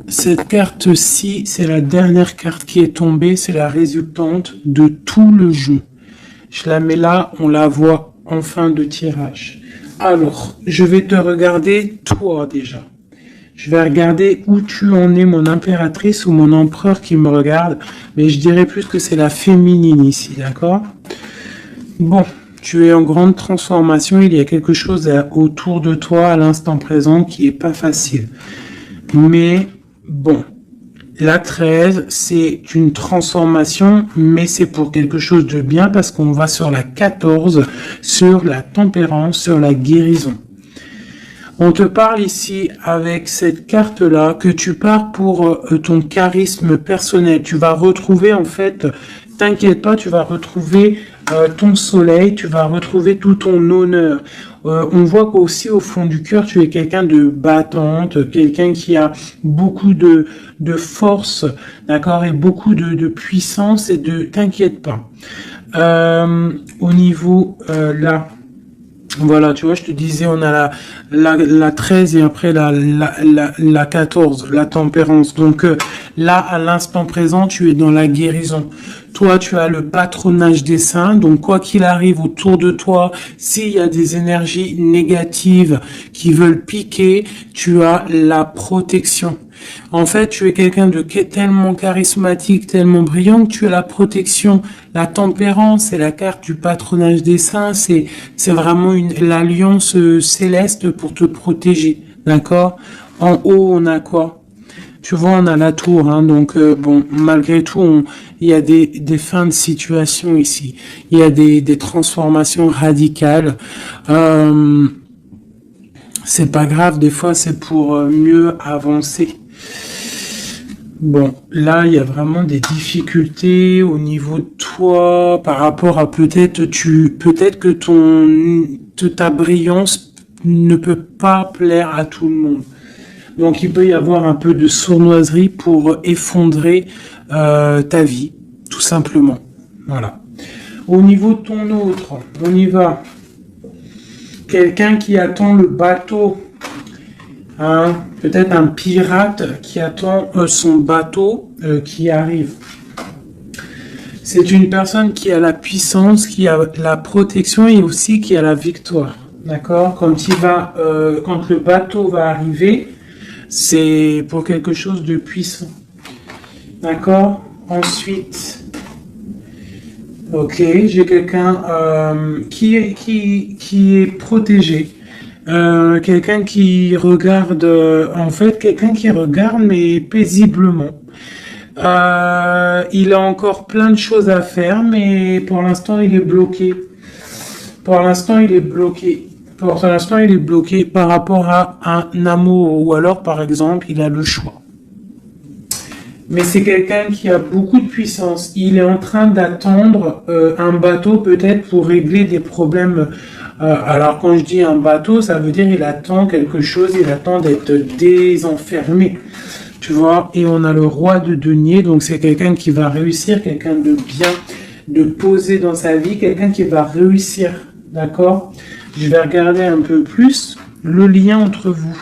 cette carte-ci, c'est la dernière carte qui est tombée, c'est la résultante de tout le jeu. Je la mets là, on la voit en fin de tirage. Alors, je vais te regarder toi déjà. Je vais regarder où tu en es, mon impératrice ou mon empereur qui me regarde. Mais je dirais plus que c'est la féminine ici, d'accord? Bon, tu es en grande transformation. Il y a quelque chose autour de toi à l'instant présent qui est pas facile. Mais bon, la 13, c'est une transformation, mais c'est pour quelque chose de bien parce qu'on va sur la 14, sur la tempérance, sur la guérison. On te parle ici avec cette carte-là que tu pars pour ton charisme personnel. Tu vas retrouver en fait, t'inquiète pas, tu vas retrouver ton soleil, tu vas retrouver tout ton honneur. On voit qu'aussi au fond du cœur, tu es quelqu'un de battante, quelqu'un qui a beaucoup de force, d'accord, et beaucoup de puissance et de... T'inquiète pas. Au niveau là... Voilà, tu vois, je te disais, on a la 13 et après la 14, la tempérance. Donc là, à l'instant présent, tu es dans la guérison. Toi, tu as le patronage des saints. Donc, quoi qu'il arrive autour de toi, s'il y a des énergies négatives qui veulent piquer, tu as la protection. En fait, tu es quelqu'un de tellement charismatique, tellement brillant que tu as la protection. La tempérance, c'est la carte du patronage des saints. C'est vraiment l'alliance céleste pour te protéger. D'accord? En haut, on a quoi? Tu vois, on a la tour, hein, donc bon, malgré tout, il y a des fins de situation ici. Il y a des transformations radicales. C'est pas grave, des fois, c'est pour mieux avancer. Bon, là, il y a vraiment des difficultés au niveau de toi par rapport à peut-être que ta brillance ne peut pas plaire à tout le monde. Donc, il peut y avoir un peu de sournoiserie pour effondrer ta vie, tout simplement. Voilà. Au niveau de ton autre, on y va. Quelqu'un qui attend le bateau. Hein, peut-être un pirate qui attend son bateau qui arrive. C'est une personne qui a la puissance, qui a la protection et aussi qui a la victoire. D'accord? Quand le bateau va arriver, c'est pour quelque chose de puissant. D'accord? Ensuite, ok, j'ai quelqu'un qui est protégé. Quelqu'un qui regarde, en fait, quelqu'un qui regarde, mais paisiblement. Il a encore plein de choses à faire, mais pour l'instant, il est bloqué. Pour l'instant, il est bloqué. Pour l'instant, il est bloqué par rapport à un amour, ou alors, par exemple, il a le choix. Mais c'est quelqu'un qui a beaucoup de puissance. Il est en train d'attendre un bateau peut-être pour régler des problèmes. Alors quand je dis un bateau, ça veut dire il attend quelque chose, il attend d'être désenfermé. Tu vois, et on a le roi de denier, donc c'est quelqu'un qui va réussir, quelqu'un de bien, de posé dans sa vie, quelqu'un qui va réussir. D'accord? Je vais regarder un peu plus le lien entre vous.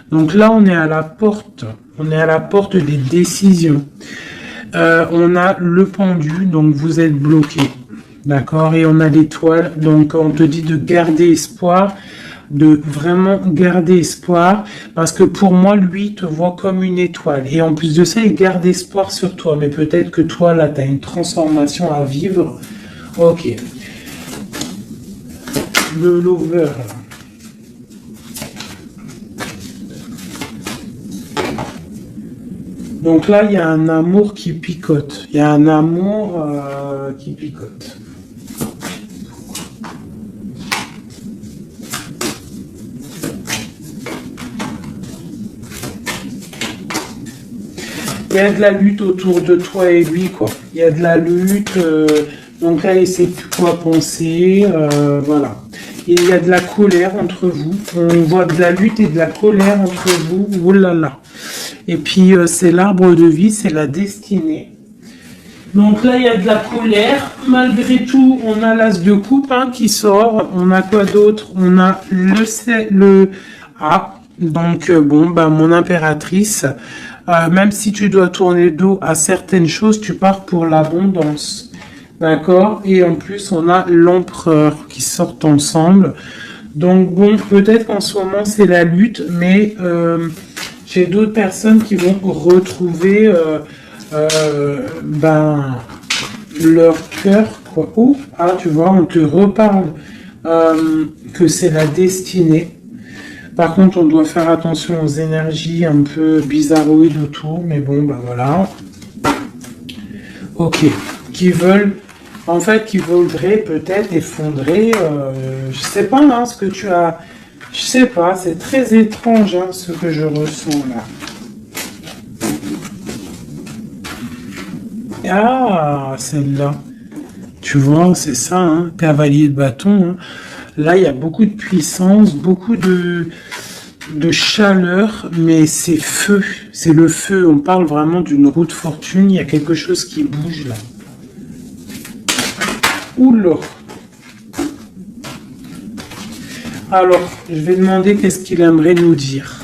Donc là, on est à la porte. On est à la porte des décisions. On a le pendu, donc vous êtes bloqué. D'accord? Et on a l'étoile, donc on te dit de garder espoir, de vraiment garder espoir, parce que pour moi, lui te voit comme une étoile. Et en plus de ça, il garde espoir sur toi. Mais peut-être que toi, là, tu as une transformation à vivre. Ok. Le lover, là. Donc là, il y a un amour qui picote. Il y a un amour qui picote. Il y a de la lutte autour de toi et lui, quoi. Il y a de la lutte. Donc là, il ne sait plus quoi penser. Voilà. Il y a de la colère entre vous. On voit de la lutte et de la colère entre vous. Ouh là là. Et puis, c'est l'arbre de vie, c'est la destinée. Donc là, il y a de la colère. Malgré tout, on a l'as de coupe qui sort. On a quoi d'autre? On a le A. Donc, bon, bah, mon impératrice. Même si tu dois tourner le dos à certaines choses, tu pars pour l'abondance. D'accord? Et en plus, on a l'empereur qui sortent ensemble. Donc, bon, peut-être qu'en ce moment, c'est la lutte, mais j'ai d'autres personnes qui vont retrouver leur cœur, quoi. Oh, tu vois, on te reparle que c'est la destinée. Par contre, on doit faire attention aux énergies un peu bizarroïdes autour, mais bon, bah voilà. Ok. Qui voudraient peut-être effondrer, je sais pas, ce que tu as, je sais pas, c'est très étrange, ce que je ressens là. Ah, celle-là. Tu vois, c'est ça, cavalier de bâton. Là, il y a beaucoup de puissance, beaucoup de chaleur, mais c'est feu. C'est le feu. On parle vraiment d'une roue de fortune. Il y a quelque chose qui bouge là. Oula. Alors, je vais demander qu'est-ce qu'il aimerait nous dire.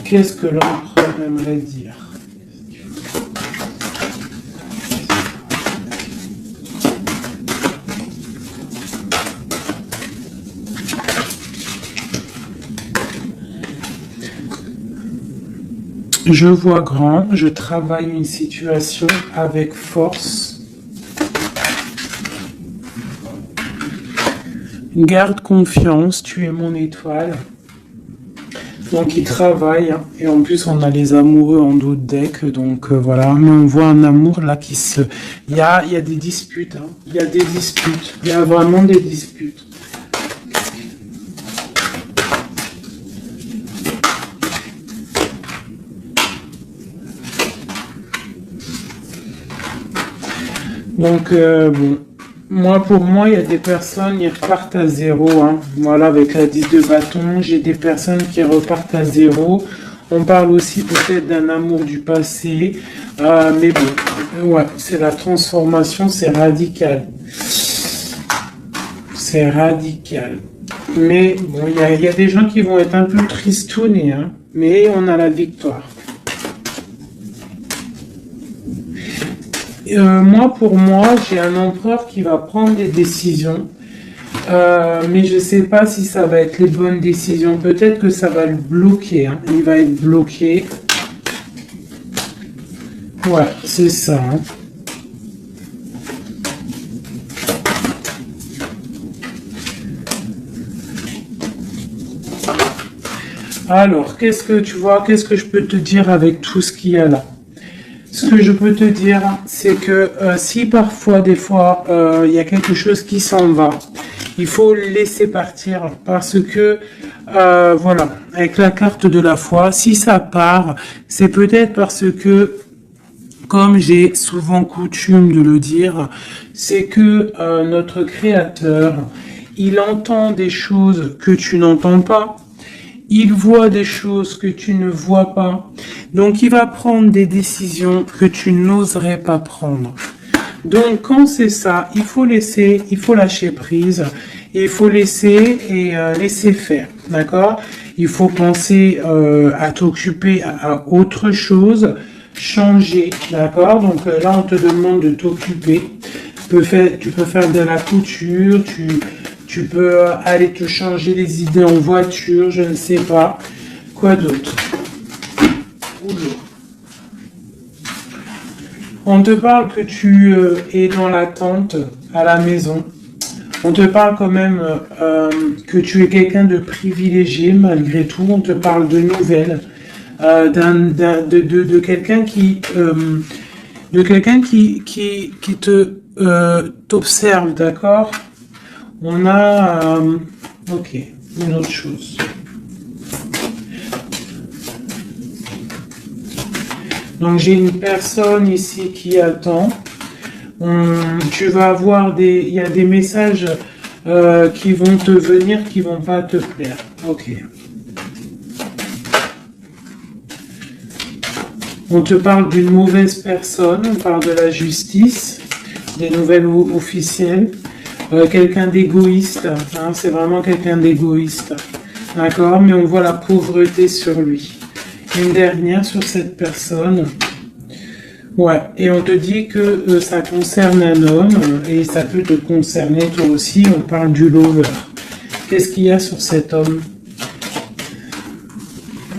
Qu'est-ce que l'empereur aimerait dire? Je vois grand, je travaille une situation avec force. Garde confiance, tu es mon étoile. Donc il travaille, et en plus on a les amoureux en dos de deck, donc voilà. Mais on voit un amour là qui se... Il y a des disputes, il y a des disputes, il y a vraiment des disputes. Donc, bon, pour moi, il y a des personnes, ils repartent à zéro. Voilà, avec la 10 de bâton, j'ai des personnes qui repartent à zéro. On parle aussi peut-être d'un amour du passé. Mais bon, ouais, c'est la transformation, c'est radical. C'est radical. Mais bon, il y a des gens qui vont être un peu tristounés, mais on a la victoire. Pour moi, j'ai un empereur qui va prendre des décisions, mais je ne sais pas si ça va être les bonnes décisions. Peut-être que ça va le bloquer. Il va être bloqué. Ouais, c'est ça. Alors, qu'est-ce que tu vois, qu'est-ce que je peux te dire avec tout ce qu'il y a là? Ce que je peux te dire, c'est que si parfois, des fois, il y a quelque chose qui s'en va, il faut le laisser partir parce que, voilà, avec la carte de la foi, si ça part, c'est peut-être parce que, comme j'ai souvent coutume de le dire, c'est que notre Créateur, il entend des choses que tu n'entends pas. Il voit des choses que tu ne vois pas. Donc, il va prendre des décisions que tu n'oserais pas prendre. Donc, quand c'est ça, il faut laisser, il faut lâcher prise. Il faut laisser et laisser faire. D'accord? Il faut penser à t'occuper à autre chose, changer. D'accord? Donc, là, on te demande de t'occuper. Tu peux faire de la couture, tu peux aller te changer les idées en voiture, je ne sais pas. Quoi d'autre? On te parle que tu es dans l'attente à la maison. On te parle quand même que tu es quelqu'un de privilégié malgré tout. On te parle de nouvelles, de quelqu'un qui te t'observe, d'accord? On a, ok, une autre chose. Donc j'ai une personne ici qui attend. Tu vas avoir il y a des messages qui vont te venir, qui vont pas te plaire. Ok. On te parle d'une mauvaise personne, on parle de la justice, des nouvelles officielles. Quelqu'un d'égoïste, hein, c'est vraiment quelqu'un d'égoïste, d'accord, mais on voit la pauvreté sur lui. Une dernière sur cette personne, ouais, et on te dit que ça concerne un homme, et ça peut te concerner toi aussi, on parle du lover. Qu'est-ce qu'il y a sur cet homme?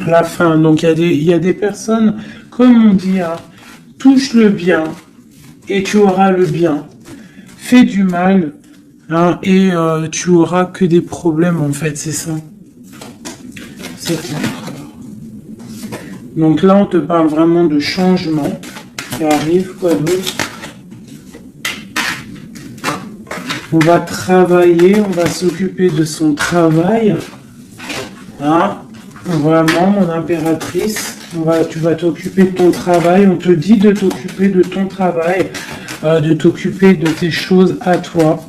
La fin, donc il y a des personnes, comme on dit, hein, touche le bien, et tu auras le bien. Fais du mal, hein, et tu auras que des problèmes en fait, c'est ça. C'est ça. Donc là, on te parle vraiment de changement qui arrive, quoi d'autre? On va travailler, on va s'occuper de son travail. Hein? Vraiment, mon impératrice, tu vas t'occuper de ton travail. On te dit de t'occuper de ton travail, de t'occuper de tes choses à toi.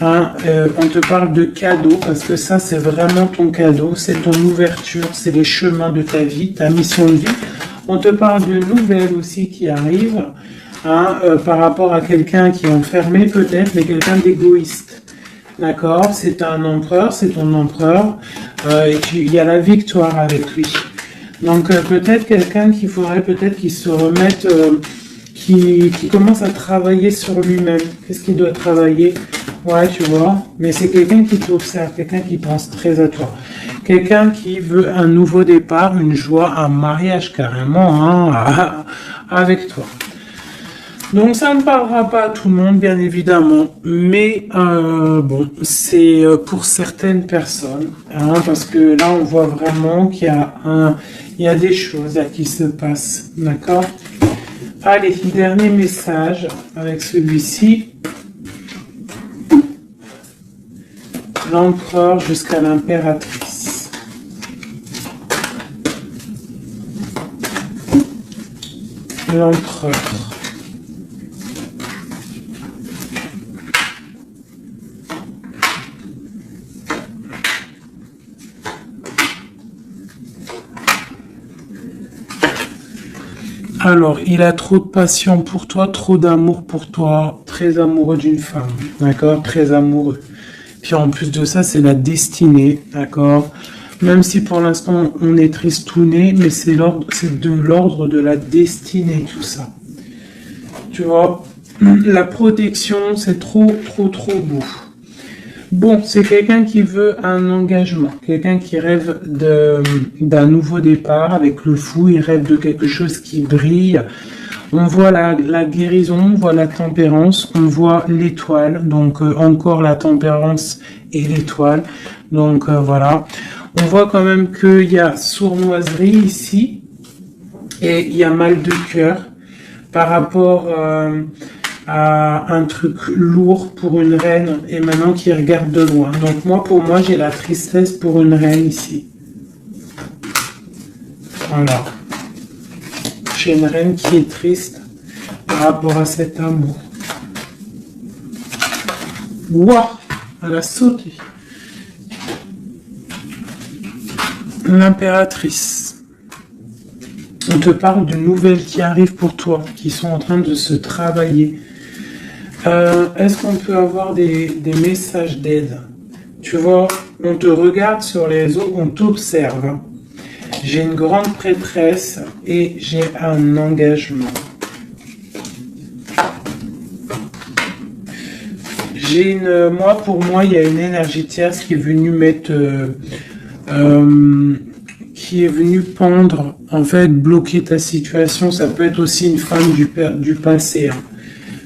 Hein, on te parle de cadeau parce que ça c'est vraiment ton cadeau, c'est ton ouverture, c'est les chemins de ta vie, ta mission de vie. On te parle de nouvelles aussi qui arrivent, hein, par rapport à quelqu'un qui est enfermé peut-être, mais quelqu'un d'égoïste. D'accord? C'est un empereur, c'est ton empereur, et il y a la victoire avec lui. Donc peut-être quelqu'un qu'il faudrait peut-être qu'il se remette, qui commence à travailler sur lui-même. Qu'est-ce qu'il doit travailler? Ouais, tu vois, mais c'est quelqu'un qui t'observe, quelqu'un qui pense très à toi. Quelqu'un qui veut un nouveau départ, une joie, un mariage carrément, hein, avec toi. Donc ça ne parlera pas à tout le monde, bien évidemment, mais bon, c'est pour certaines personnes, hein, parce que là on voit vraiment qu'il y a des choses là, qui se passent, d'accord? Allez, dernier message avec celui-ci. L'empereur jusqu'à l'impératrice. L'empereur. Alors, il a trop de passion pour toi, trop d'amour pour toi, très amoureux d'une femme, d'accord? Très amoureux. Puis en plus de ça, c'est la destinée, d'accord? Même si pour l'instant on est tristouné, mais c'est de l'ordre de la destinée, tout ça. Tu vois, la protection, c'est trop beau. Bon, c'est quelqu'un qui veut un engagement, quelqu'un qui rêve d'un nouveau départ avec le fou, il rêve de quelque chose qui brille. On voit la guérison, on voit la tempérance, on voit l'étoile, donc encore la tempérance et l'étoile. Donc voilà, On voit quand même qu'il y a sournoiserie ici et il y a mal de cœur par rapport à un truc lourd pour une reine et maintenant qui regarde de loin. Donc moi, pour moi, j'ai la tristesse pour une reine ici. Voilà. J'ai une reine qui est triste par rapport à cet amour. Waouh, elle a sauté. L'impératrice. On te parle de nouvelles qui arrivent pour toi, qui sont en train de se travailler. Est-ce qu'on peut avoir des messages d'aide? Tu vois, on te regarde sur les réseaux, on t'observe. J'ai une grande prêtresse et j'ai un engagement. Pour moi, il y a une énergie tierce qui est venue mettre, qui est venue pendre, en fait, bloquer ta situation. Ça peut être aussi une femme du passé. Hein.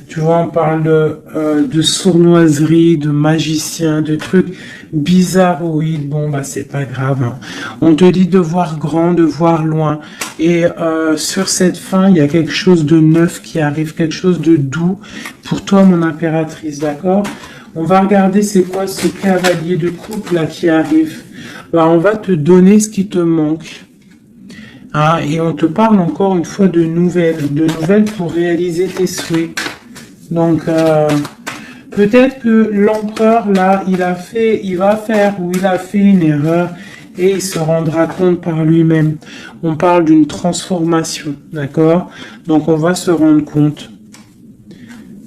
Tu vois, on parle de sournoiserie, de magicien, de trucs bizarroïdes. Bon, bah, c'est pas grave. Hein. On te dit de voir grand, de voir loin. Et sur cette fin, il y a quelque chose de neuf qui arrive, quelque chose de doux pour toi, mon impératrice, d'accord? On va regarder c'est quoi ce cavalier de coupe là qui arrive. Bah, on va te donner ce qui te manque. Hein, et on te parle encore une fois de nouvelles pour réaliser tes souhaits. Donc, peut-être que l'empereur, là, il a fait une erreur et il se rendra compte par lui-même. On parle d'une transformation, d'accord? Donc, on va se rendre compte.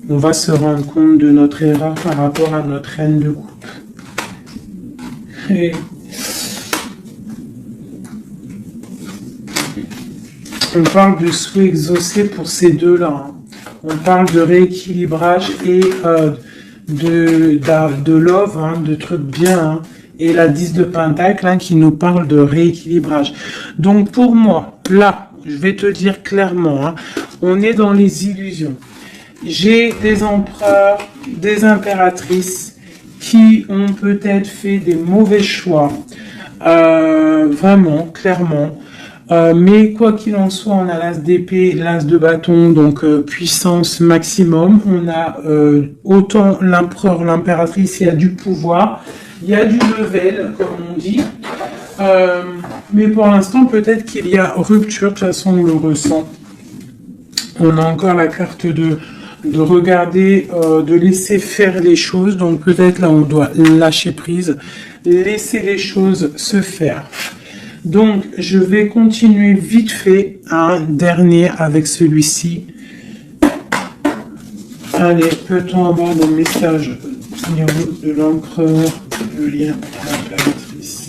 On va se rendre compte de notre erreur par rapport à notre reine de coupe. Et on parle de souhait exaucé pour ces deux-là. Hein. On parle de rééquilibrage et de love, hein, de trucs bien. Hein, et la 10 de Pentacle hein, qui nous parle de rééquilibrage. Donc pour moi, là, je vais te dire clairement, hein, on est dans les illusions. J'ai des empereurs, des impératrices qui ont peut-être fait des mauvais choix. Vraiment, clairement. Mais quoi qu'il en soit, on a l'as d'épée, l'as de bâton, donc puissance maximum. On a autant l'empereur, l'impératrice, il y a du pouvoir, il y a du level, comme on dit. Mais pour l'instant, peut-être qu'il y a rupture, de toute façon, on le ressent. On a encore la carte de regarder, de laisser faire les choses. Donc peut-être là, on doit lâcher prise, laisser les choses se faire. Donc, je vais continuer vite fait un dernier avec celui-ci. Allez, peut-on avoir des messages au niveau de l'empereur, le lien à l'impératrice?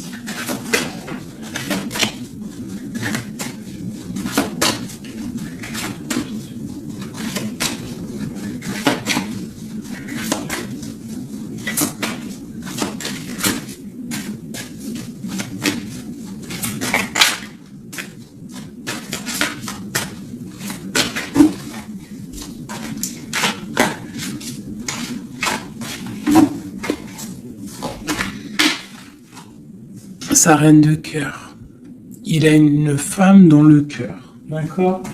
Sa reine de cœur. Il a une femme dans le cœur. D'accord?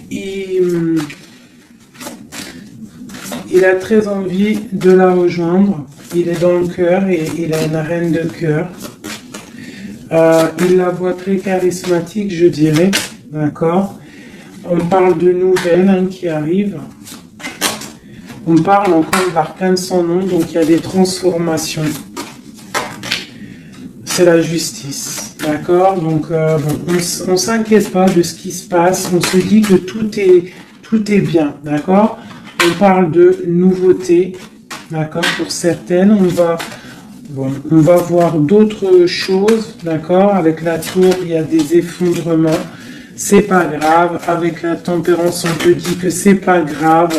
Il a très envie de la rejoindre. Il est dans le cœur et il a une reine de cœur. Il la voit très charismatique, je dirais. D'accord? On parle de nouvelles hein, qui arrivent. On parle encore de l'arcane sans nom, donc il y a des transformations. C'est la justice, d'accord? Donc on ne s'inquiète pas de ce qui se passe, on se dit que tout est bien, d'accord? On parle de nouveautés, d'accord? Pour certaines, on va voir d'autres choses, d'accord? Avec la tour, il y a des effondrements. C'est pas grave. Avec la tempérance, on te dit que c'est pas grave.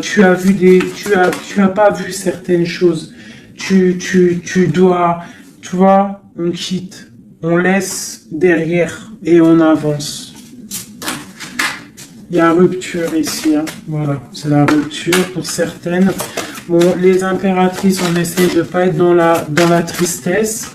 Tu as pas vu certaines choses. Tu dois, tu vois, on quitte, on laisse derrière et on avance. Il y a rupture ici, hein. Voilà, c'est la rupture pour certaines. Bon, les impératrices, on essaie de pas être dans la tristesse,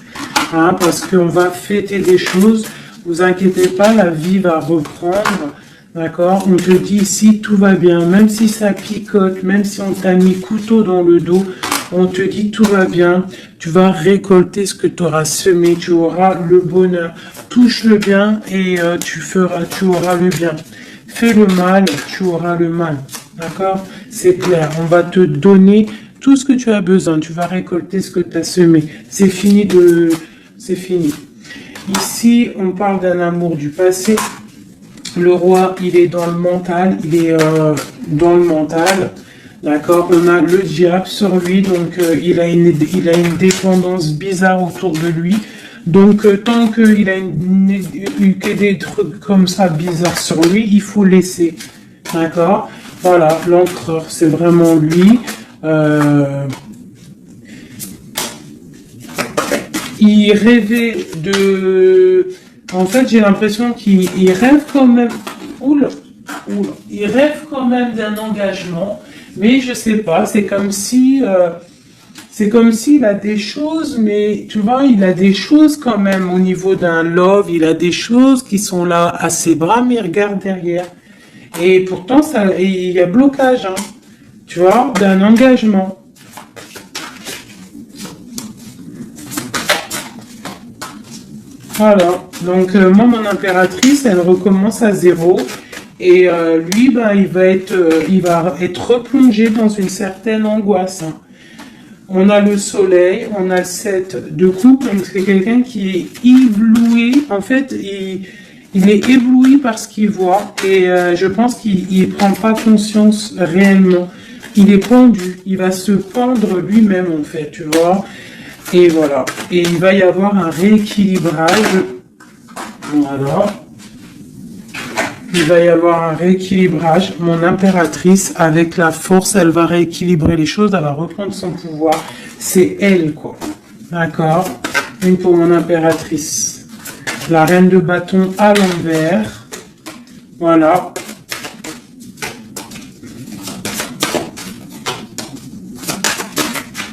hein, parce qu'on va fêter des choses. Vous inquiétez pas, la vie va reprendre, d'accord? On te dit ici, tout va bien, même si ça picote, même si on t'a mis couteau dans le dos, on te dit tout va bien, tu vas récolter ce que tu auras semé, tu auras le bonheur. Touche le bien et tu auras le bien. Fais le mal, tu auras le mal. D'accord? C'est clair. On va te donner tout ce que tu as besoin. Tu vas récolter ce que tu as semé. C'est fini. Ici, on parle d'un amour du passé. Le roi, il est dans le mental. Il est dans le mental. D'accord? On a le diable sur lui. Donc, il a une dépendance bizarre autour de lui. Donc, tant qu'il a eu que des trucs comme ça bizarres sur lui, il faut laisser. D'accord? Voilà, l'empereur, c'est vraiment lui. Il rêvait de... En fait, j'ai l'impression qu'il rêve quand même... Oula. Il rêve quand même d'un engagement, mais je sais pas, c'est comme si... C'est comme s'il a des choses, mais tu vois, il a des choses quand même au niveau d'un love, il a des choses qui sont là à ses bras, mais il regarde derrière. Et pourtant, il y a blocage, hein, tu vois, d'un engagement. Voilà, donc moi, mon impératrice, elle recommence à zéro. Et lui, bah, il va être replongé dans une certaine angoisse, hein. On a le soleil, on a le 7 de coupe, donc c'est quelqu'un qui est ébloui. En fait, il est ébloui par ce qu'il voit et je pense qu'il ne prend pas conscience réellement. Il est pendu, il va se pendre lui-même en fait, tu vois. Et voilà. Et il va y avoir un rééquilibrage. Voilà. Il va y avoir un rééquilibrage. Mon impératrice, avec la force, elle va rééquilibrer les choses, elle va reprendre son pouvoir. C'est elle, quoi. D'accord? Une pour mon impératrice. La reine de bâton à l'envers. Voilà.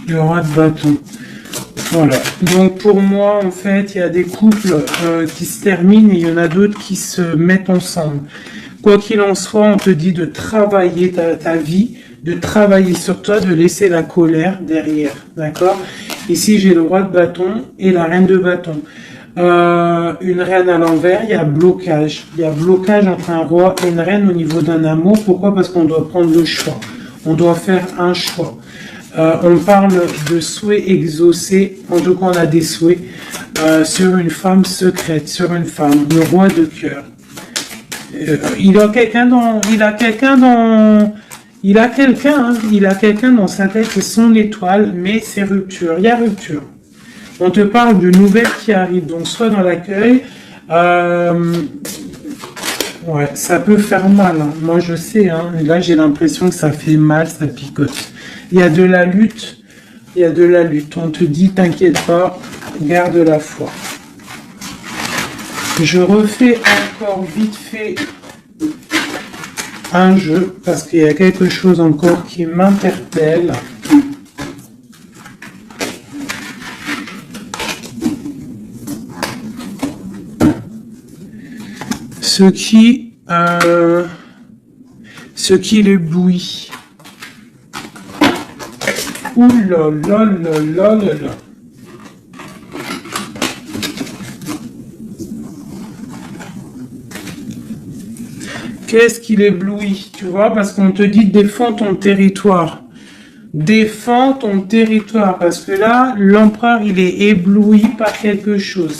Le roi de bâton. Voilà. Donc pour moi, en fait, il y a des couples qui se terminent et il y en a d'autres qui se mettent ensemble. Quoi qu'il en soit, on te dit de travailler ta vie, de travailler sur toi, de laisser la colère derrière. D'accord? Ici, j'ai le roi de bâton et la reine de bâton. Une reine à l'envers, il y a blocage. Il y a blocage entre un roi et une reine au niveau d'un amour. Pourquoi? Parce qu'on doit prendre le choix. On doit faire un choix. On parle de souhaits exaucés, en tout cas on a des souhaits sur une femme secrète, sur une femme, le roi de cœur. Il a quelqu'un dans sa tête, c'est son étoile, mais c'est rupture, il y a rupture. On te parle de nouvelles qui arrivent, donc soit dans l'accueil, ouais, ça peut faire mal, hein. Moi je sais, hein. Là j'ai l'impression que ça fait mal, ça picote. Il y a de la lutte, on te dit, t'inquiète pas, garde la foi. Je refais encore vite fait un jeu, parce qu'il y a quelque chose encore qui m'interpelle. Ce qui l'éblouit. Ouh là là là là là là. Qu'est-ce qui l'éblouit, tu vois, parce qu'on te dit défends ton territoire. Défends ton territoire, parce que là, l'empereur, il est ébloui par quelque chose.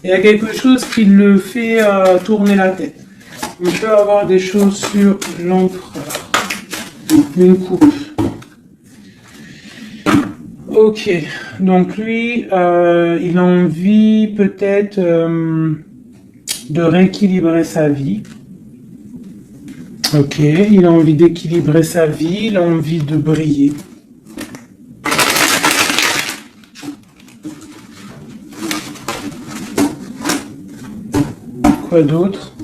Il y a quelque chose qui le fait tourner la tête. On peut avoir des choses sur l'empereur. Une coupe. Ok, donc lui, il a envie peut-être de rééquilibrer sa vie. Ok, il a envie d'équilibrer sa vie, il a envie de briller. Quoi d'autre?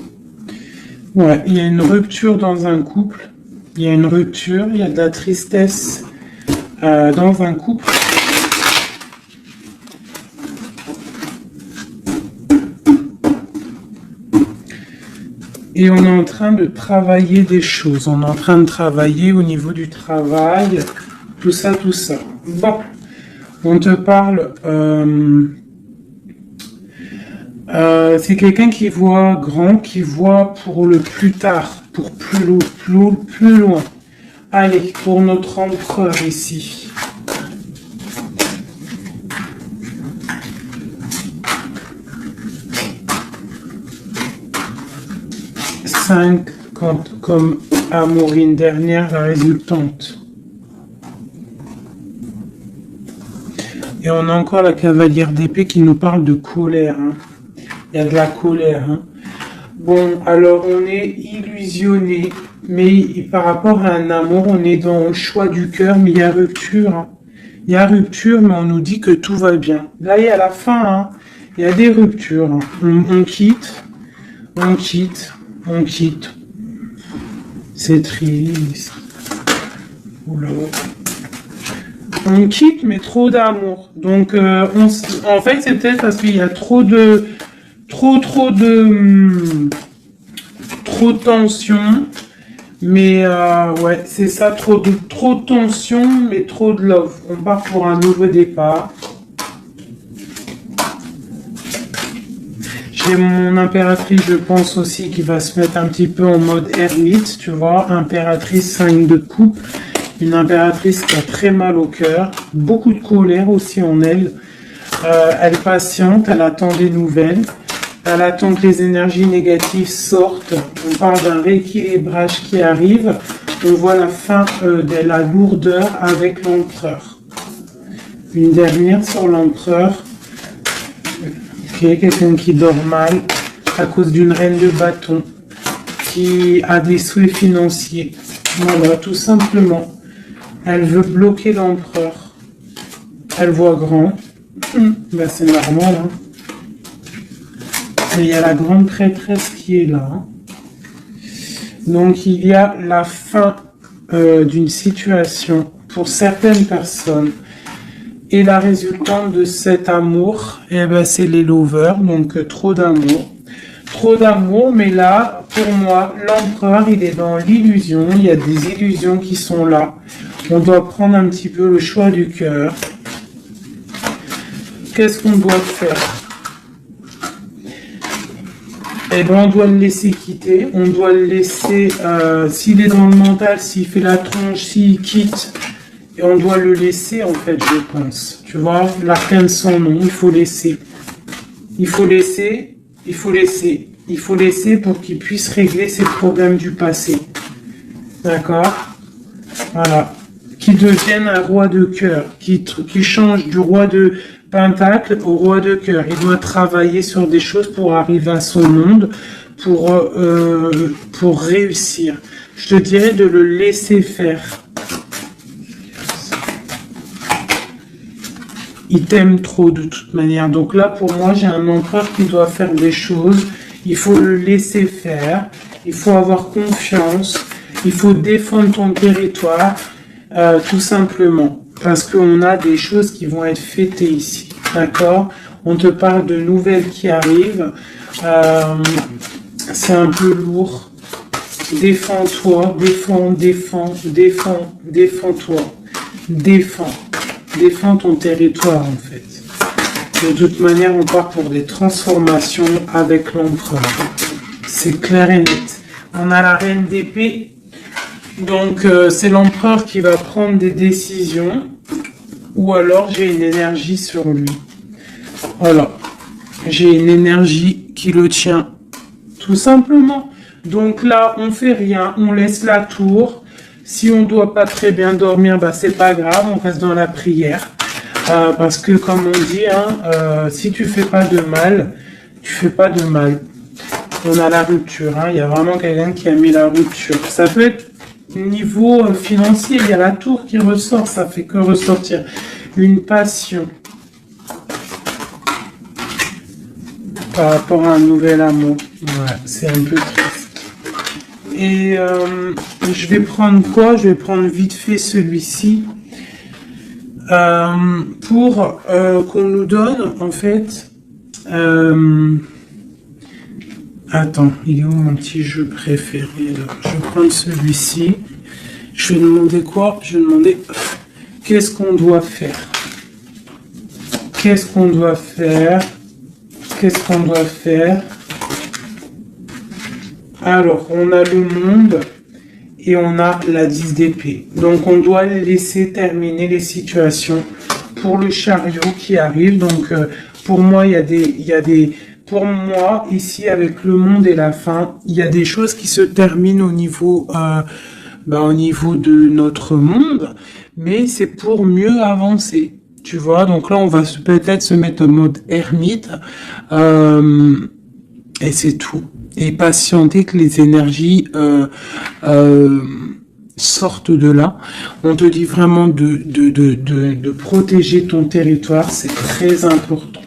Ouais, il y a une rupture dans un couple. Il y a une rupture, il y a de la tristesse dans un couple. Et on est en train de travailler des choses. On est en train de travailler au niveau du travail. Tout ça, tout ça. Bon, on te parle... c'est quelqu'un qui voit grand, qui voit pour le plus tard, pour plus loin. Allez, pour notre empereur ici. Cinq comme Amorine dernière, la résultante. Et on a encore la cavalière d'épée qui nous parle de colère. Hein. Il y a de la colère. Hein. Bon, alors on est illusionné, mais par rapport à un amour, on est dans le choix du cœur, mais il y a rupture. Hein. Il y a rupture, mais on nous dit que tout va bien. Là, il y a la fin, hein. Il y a des ruptures. Hein. On quitte. C'est triste. Oula. On quitte, mais trop d'amour. Donc, en fait, c'est peut-être parce qu'il y a trop de tension. Mais ouais, c'est ça, trop de tension, mais trop de love. On part pour un nouveau départ. J'ai mon impératrice, je pense aussi, qui va se mettre un petit peu en mode ermite, tu vois. Impératrice 5 de coupe. Une impératrice qui a très mal au cœur. Beaucoup de colère aussi en elle. Elle patiente, elle attend des nouvelles. Elle attend que les énergies négatives sortent. On parle d'un rééquilibrage qui arrive. On voit la fin de la lourdeur avec l'empereur. Une dernière sur l'empereur. Ok, quelqu'un qui dort mal à cause d'une reine de bâton qui a des souhaits financiers. Voilà, tout simplement. Elle veut bloquer l'empereur. Elle voit grand. Ben, c'est normal. Hein. Et il y a la grande prêtresse qui est là. Hein. Donc il y a la fin d'une situation pour certaines personnes. Et la résultante de cet amour, eh ben, c'est les lovers, donc trop d'amour. Trop d'amour, mais là, pour moi, l'empereur, il est dans l'illusion. Il y a des illusions qui sont là. On doit prendre un petit peu le choix du cœur. Qu'est-ce qu'on doit faire? Eh ben, on doit le laisser quitter. On doit le laisser, s'il est dans le mental, s'il fait la tronche, s'il quitte. Et on doit le laisser, en fait, je pense. Tu vois, l'arcane sans nom, il faut laisser. Il faut laisser pour qu'il puisse régler ses problèmes du passé. D'accord? Voilà. Qu'il devienne un roi de cœur. Qu'il change du roi de pentacle au roi de cœur. Il doit travailler sur des choses pour arriver à son monde, pour réussir. Je te dirais de le laisser faire. Il t'aime trop de toute manière. Donc là, pour moi, j'ai un empereur qui doit faire des choses. Il faut le laisser faire. Il faut avoir confiance. Il faut défendre ton territoire, tout simplement. Parce qu'on a des choses qui vont être fêtées ici. D'accord? On te parle de nouvelles qui arrivent. C'est un peu lourd. Défends-toi. Défends-toi. Défends ton territoire, en fait. De toute manière, on part pour des transformations avec l'empereur. C'est clair et net. On a la reine d'épée. Donc, c'est l'empereur qui va prendre des décisions. Ou alors, j'ai une énergie sur lui. Voilà. J'ai une énergie qui le tient. Tout simplement. Donc là, on fait rien. On laisse la tour. Si on doit pas très bien dormir, bah c'est pas grave, on reste dans la prière. Parce que comme on dit, hein, si tu fais pas de mal, tu fais pas de mal. On a la rupture, hein, il y a vraiment quelqu'un qui a mis la rupture. Ça peut être niveau financier, il y a la tour qui ressort, ça fait que ressortir une passion par rapport à un nouvel amour. Ouais, c'est un peu triste. Et je vais prendre quoi? Je vais prendre vite fait celui-ci pour qu'on nous donne en fait. Attends, il est où mon petit jeu préféré là? Je vais prendre celui-ci. Je vais demander quoi? Je vais demander qu'est-ce qu'on doit faire? Qu'est-ce qu'on doit faire? Qu'est-ce qu'on doit faire? Alors, on a le monde et on a la 10 d'épée. Donc, on doit laisser terminer les situations pour le chariot qui arrive. Donc, pour moi, pour moi, ici, avec le monde et la fin, il y a des choses qui se terminent au niveau de notre monde, mais c'est pour mieux avancer. Tu vois, donc là, on va peut-être se mettre en mode ermite, et c'est tout. Et patienter que les énergies sortent de là. On te dit vraiment de protéger ton territoire, c'est très important.